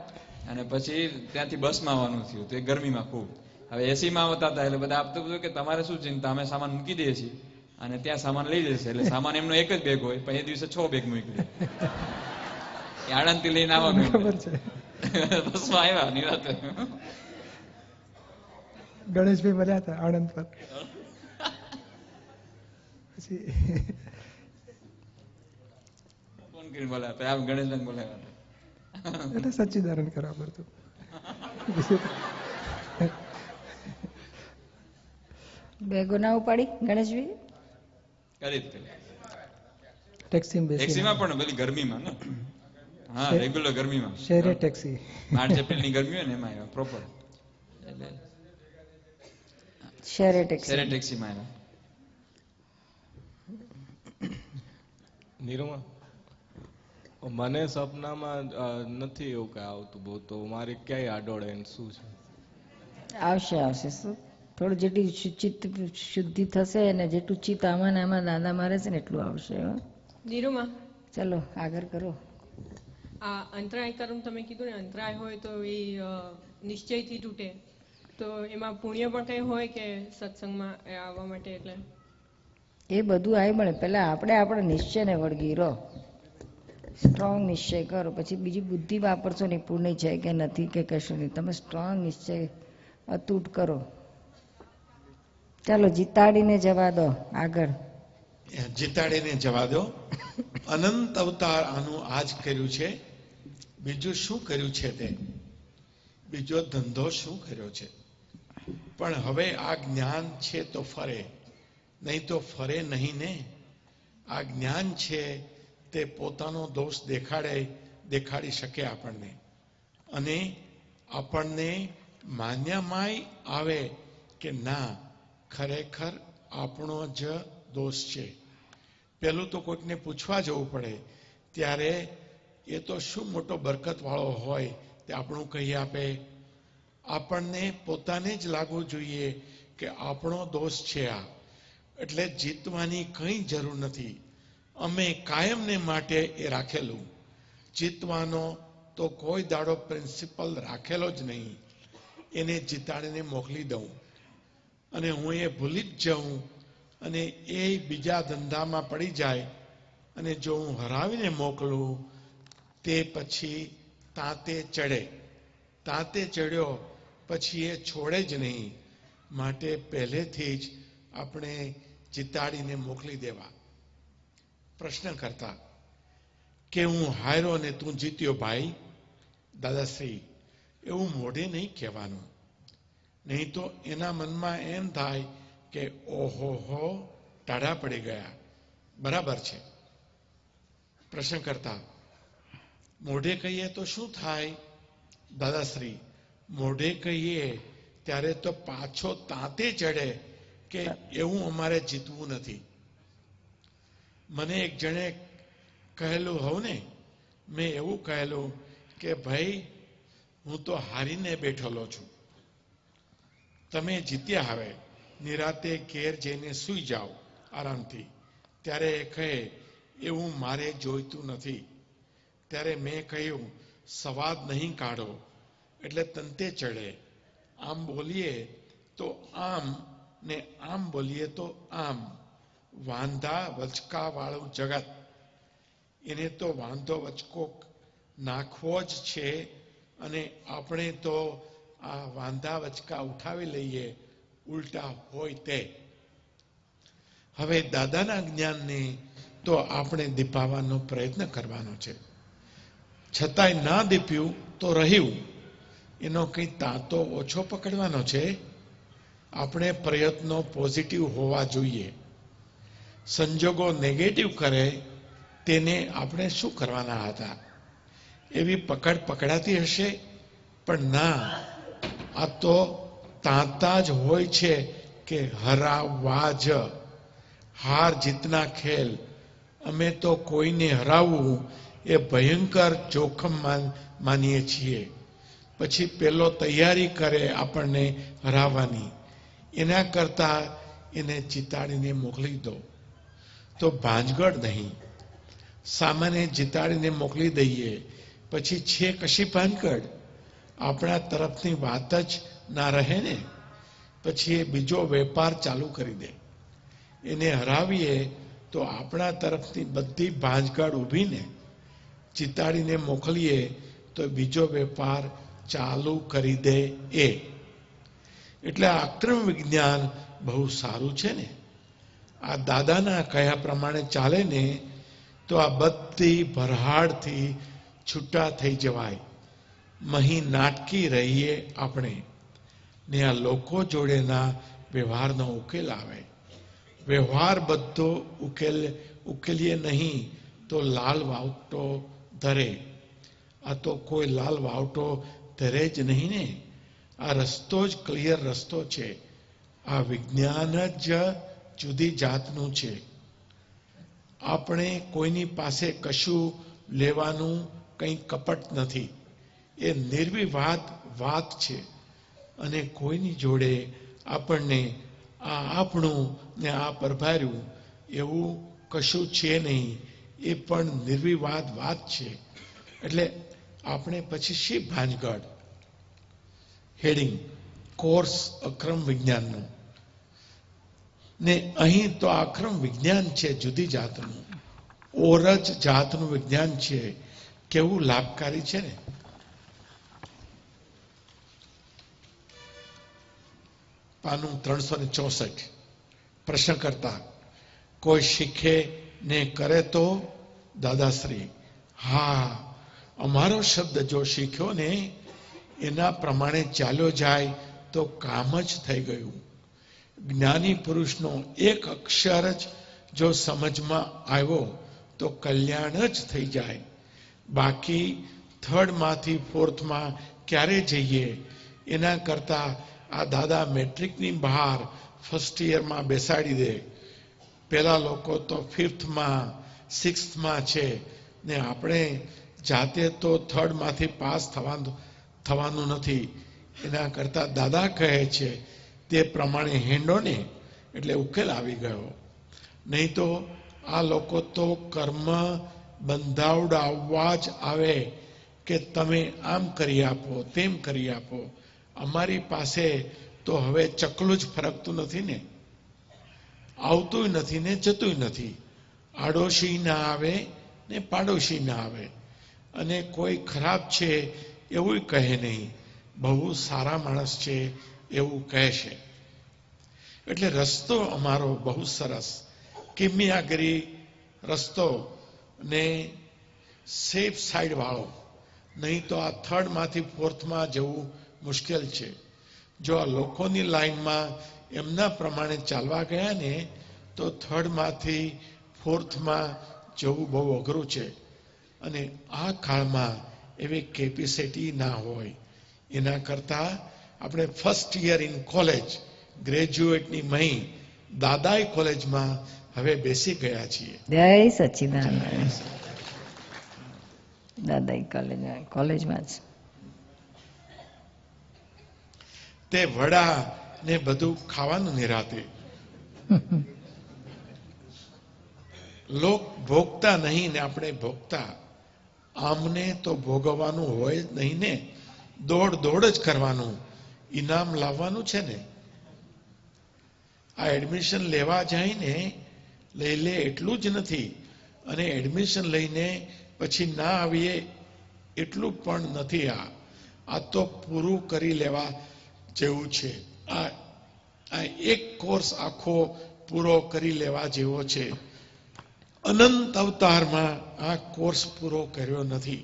અને પછી ત્યાંથી બસમાં આવવાનું થયું, તો એ ગરમીમાં ખૂબ. હવે એસીમાં આવતા હતા એટલે બધા આપતું બધું કે તમારે શું ચિંતા, અમે સામાન મૂકી દઈએ છીએ અને ત્યાં સામાન લઈ જશે. એટલે સામાન એમનો એક જ બેગ હોય, પણ એ દિવસે 6 બેગ મૂકી, આણંદ થી લઈને આવવાનું. બસમાં આવ્યા નિરાતે. ગણેશભાઈ મળ્યા હતા આણંદ પર, પછી ફોન કરીને બોલાયા, આમ ગણેશભાઈ બોલાયા, એટલે સચ્ચિદાનંદ કરવા પડતું. બેગો ના ઉપાડી ગણેશભાઈ ટેક્સીમાં પણ પેલી ગરમીમાં ને, હા રેગ્યુલર ગરમીમાં, શેરે ટેક્સી, માર્ચ એપ્રિલની ગરમી હોય ને એમાં આવ્યા પ્રોપર, એટલે શેરે ટેક્સીમાં આવ્યા. નિરૂમા, મને સપનામાં નથી એવું કઈ આવતું બહુ, તો મારી ક્યાંય આડોળે શું છે? આવશે આવશે, શું થોડું જેટલી ચિત્ત શુદ્ધિ થશે ને જેટલું ચિત્ત આમાં આમાં દાદા મારે છે ને એટલું આવશે. નિરૂમા, ચલો આગળ કરો. આ અંતરાય કર્મ તમે કીધું ને, અંતરાય હોય તો એ નિશ્ચયથી તૂટે, તો એમાં પુણ્ય પણ કઈ હોય કે સત્સંગમાં આવવા માટે? એટલે એ બધું આવી મળે, પેલા આપણે નિશ્ચયને વળગી રહો, સ્ટ્રોંગ નિશ્ચય કરો, પછી બીજી બુદ્ધિ વાપરશો નહીં, પુણ્ય છે કે નથી કે કશું નહીં, તમે સ્ટ્રોંગ નિશ્ચય અતૂટ કરો. ચાલો જીતાડીને જવા દો આગળ, જીતાડીને જવા દો. અનંત અવતાર આનું આજ કર્યું છે, બીજું શું કર્યું છે તે, બીજો ધંધો શું કર્યો છે. પણ હવે આ જ્ઞાન છે તો ફરે, નહીં તો ફરે નહીં ને. આ જ્ઞાન છે તે પોતાનો દોષ દેખાડી શકે આપણને, અને આપણને માન્યામાંય આવે કે ના ખરેખર આપણો જ દોષ છે. પેલું તો કોઈકને પૂછવા જવું પડે, ત્યારે એ તો શું મોટો બરકત વાળો હોય તે આપણું કહી આપે. આપણને પોતાને જ લાગવું જોઈએ કે આપણો દોષ છે આ, એટલે જીતવાની કંઈ જરૂર નથી. અમે કાયમને માટે એ રાખેલું. જીતવાનો તો કોઈ દાડો પ્રિન્સિપલ રાખેલો જ નહીં. એને જીતાડીને મોકલી દઉં અને હું એ ભૂલી જ જાઉં અને એ બીજા ધંધામાં પડી જાય. અને જો હું હરાવીને મોકલું તે પછી તાતે ચડે. તાતે ચડ્યો પછી એ છોડે જ નહીં. માટે પહેલેથી જ આપણે જીતાડીને મોકલી દેવા. પ્રશ્ન કરતા કે હું હાર્યો ને તું જીત્યો ભાઈ. દાદાશ્રી, એવું મોઢે નહીં કહેવાનું, નહીં તો એના મનમાં એમ થાય કે ઓહો હો ટાઢા પડી ગયા. બરાબર છે. પ્રશ્ન કરતા મોઢે કહીએ તો શું થાય? દાદાશ્રી, મોઢે કહીએ ત્યારે તો પાછો તાતે ચડે કે એવું અમારે જીતવું નથી. મને એક જણે કહેલું હોવ ને, મેં એવું કહેલું કે ભાઈ હું તો હારીને બેઠેલો છું, તમે જીત્યા, હવે નિરાતે ઘેર જઈને સૂઈ જાઓ આરામથી. ત્યારે એ કહે એવું મારે જોઈતું નથી. ત્યારે મેં કહ્યું સવાદ નહીં કાઢો એટલે તંતે ચડે. આમ બોલીએ તો આમ ને આમ બોલીએ તો આમ. વાંધા વચકા વાળું જગત, એને તો વાંધો વચકો નાખવો જ છે અને આપણે તો આ વાંધા વચકા ઉઠાવી લઈએ ઉલટા હોય તે. હવે દાદાના જ્ઞાનને તો આપણે દીપાવવાનો પ્રયત્ન કરવાનો છે. છતાંય ના દીપ્યું તો રહ્યું, એનો કંઈ તાંતો ઓછો પકડવાનો છે. આપણે પ્રયત્નો પોઝિટિવ હોવા જોઈએ. સંજોગો નેગેટિવ કરે તેને આપણે શું કરવાના હતા? એવી પકડ પકડાતી હશે, પણ ના, આ તો તાંતા જ હોય છે કે હરાવવા જ. હાર જીતના ખેલ. અમે તો કોઈને હરાવવું એ ભયંકર જોખમ માનીએ છીએ. પછી પેલો તૈયારી કરે આપણને હરાવવાની, એના કરતા એને જીતાડીને મોકલી દો તો ભાંજગડ નહીં. સામાન્ય જીતાડીને મોકલી દઈએ પછી છે કશી ભાંજગડ? આપણા તરફની વાત જ ના રહે ને. પછી એ બીજો વેપાર ચાલુ કરી દે. એને હરાવીએ તો આપણા તરફની બધી ભાંજગડ ઊભીને જીતાડીને મોકલીએ તો બીજો વેપાર ચાલુ કરી દે એ. એટલે આક્રમ વિજ્ઞાન બહુ સારું છે ને. આ દાદાના કહ્યા પ્રમાણે ચાલે ને તો આ બધી ભરહાડથી છૂટા થઈ જવાય. મહી નાટકી રહીએ આપણે ને આ લોકો જોડેના વ્યવહારનો ઉકેલ આવે. વ્યવહાર બધો ઉકેલીએ નહીં તો લાલ વાવટો ધરે. આ તો કોઈ લાલ વાવટો ધરે જ નહીં ને. આ રસ્તો જ ક્લિયર રસ્તો છે. આ વિજ્ઞાન જ જુદી જાતનું છે. આપણે કોઈની પાસે કશું લેવાનું કંઈ કપટ નથી. એ નિર્વિવાદ વાત છે અને કોઈની જોડે આપણને આ આપણું ને આ પરભાર્યું એવું કશું છે નહીં. એ પણ નિર્વિવાદ વાત છે. એટલે આપણે પછી શી ભાંજગડ? હેડિંગ કોર્સ અક્રમ વિજ્ઞાનનું. ને અહીં તો આક્રમ વિજ્ઞાન છે જુદી જાતનું, ઓરજ જાતનું વિજ્ઞાન છે. કેવું લાભકારી છે ને. પાનું 364. પ્રશ્ન કરતા કોઈ શીખે ને કરે તો? દાદાશ્રી, હા, અમારો શબ્દ જો શીખ્યો ને એના પ્રમાણે ચાલ્યો જાય તો કામ જ થઈ ગયું. જ્ઞાની પુરુષનો એક અક્ષર જ જો સમજમાં આવ્યો તો કલ્યાણ જ થઈ જાય. બાકી થર્ડમાંથી ફોર્થમાં ક્યારે જઈએ? એના કરતા આ દાદા મેટ્રિકની બહાર ફર્સ્ટ યરમાં બેસાડી દે. પેલા લોકો તો 5th-માં 6th-માં છે ને આપણે જાતે તો 3rd-માંથી પાસ થવાનું નથી. એના કરતા દાદા કહે છે તે પ્રમાણે હેંડો ને એટલે ઉકેલ આવી ગયો. નહીં તો આ લોકો તો કર્મ બંધાવડાવવા જ આવે કે તમે આમ કરી આપો તેમ કરી આપો. અમારી પાસે તો હવે ચકલું જ ફરકતું નથી ને, આવતું નથી ને જતું નથી. આડોશી ના આવે ને પાડોશી ના આવે, અને કોઈ ખરાબ છે એવું કહે નહીં, બહુ સારા માણસ છે એવું કહેશે. એટલે રસ્તો અમારો બહુ સરસ, કિમિયાગરી રસ્તો ને સેફ સાઈડ વાળો. નહીં તો આ 3rd-માંથી 4th-માં જવું મુશ્કેલ છે. જો આ લોકોની લાઈનમાં એમના પ્રમાણે ચાલવા ગયા ને તો 3rd-માંથી 4th-માં જવું બહુ અઘરું છે. અને આ કાળમાં એવી કેપેસિટી ના હોય. એના કરતા આપણે ફર્સ્ટ યર ઇન કોલેજ, ગ્રેજ્યુએટની મહી દાદાઈ કોલેજમાં હવે બેસી ગયા છીએ. જય સચ્ચિદાનંદ. દાદાઈ કોલેજમાં જ તે વડા ને બધું ખાવાનું નિરાતે. લોક ભોગતા નહીં ને આપણે ભોગતા. આમને તો ભોગવવાનું હોય જ નહીં ને, દોડ જ કરવાનું, ઇનામ લાવવાનું છે ને. આ એડમિશન લેવા જાય ને લઈ લે એટલું જ નથી, અને એડમિશન લઈને પછી ના આવીએ એટલું પણ નથી. આ તો પૂરું કરી લેવા જેવું છે. આ એક કોર્સ આખો પૂરો કરી લેવા જેવો છે. અનંત અવતારમાં આ કોર્સ પૂરો કર્યો નથી,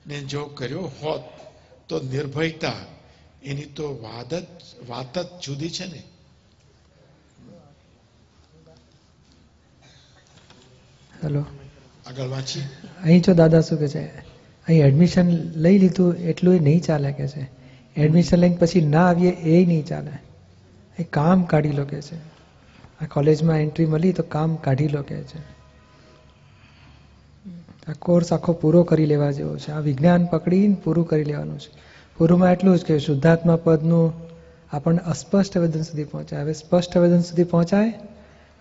ને જો કર્યો હોત તો નિર્ભયતા એની તો વાત જ જુદી છે ને. હેલો, આગળ વાંચી. અહીં જો દાદા શું કે છે, અહીં એડમિશન લઈ લીધું એટલું એ નહીં ચાલે કે છે. એડમિશન લઈને પછી ના આવીએ એ નહીં ચાલે. એ કામ કાઢી લો કે છે. આ કોલેજમાં એન્ટ્રી મળી તો કામ કાઢી લો કે છે. આ કોર્સ આખો પૂરો કરી લેવા જેવો છે. આ વિજ્ઞાન પકડીને પૂરું કરી લેવાનું છે. પૂરુંમાં એટલું જ કે શુદ્ધાત્મા પદનું આપણને અસ્પષ્ટ વેદન સુધી પહોંચાય. હવે સ્પષ્ટ વેદન સુધી પહોંચાય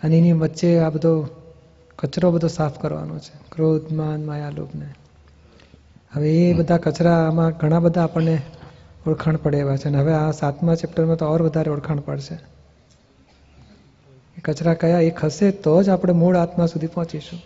અને એની વચ્ચે આ બધો કચરો બધો સાફ કરવાનો છે, ક્રોધ, માન, માયા, લોભને. હવે એ બધા કચરા આમાં ઘણા બધા આપણને ઓળખાણ પડે એવા છે. અને હવે આ 7મા ચેપ્ટરમાં તો ઓર વધારે ઓળખાણ પડશે. એ કચરા કયા એ ખસે તો જ આપણે મૂળ આત્મા સુધી પહોંચીશું.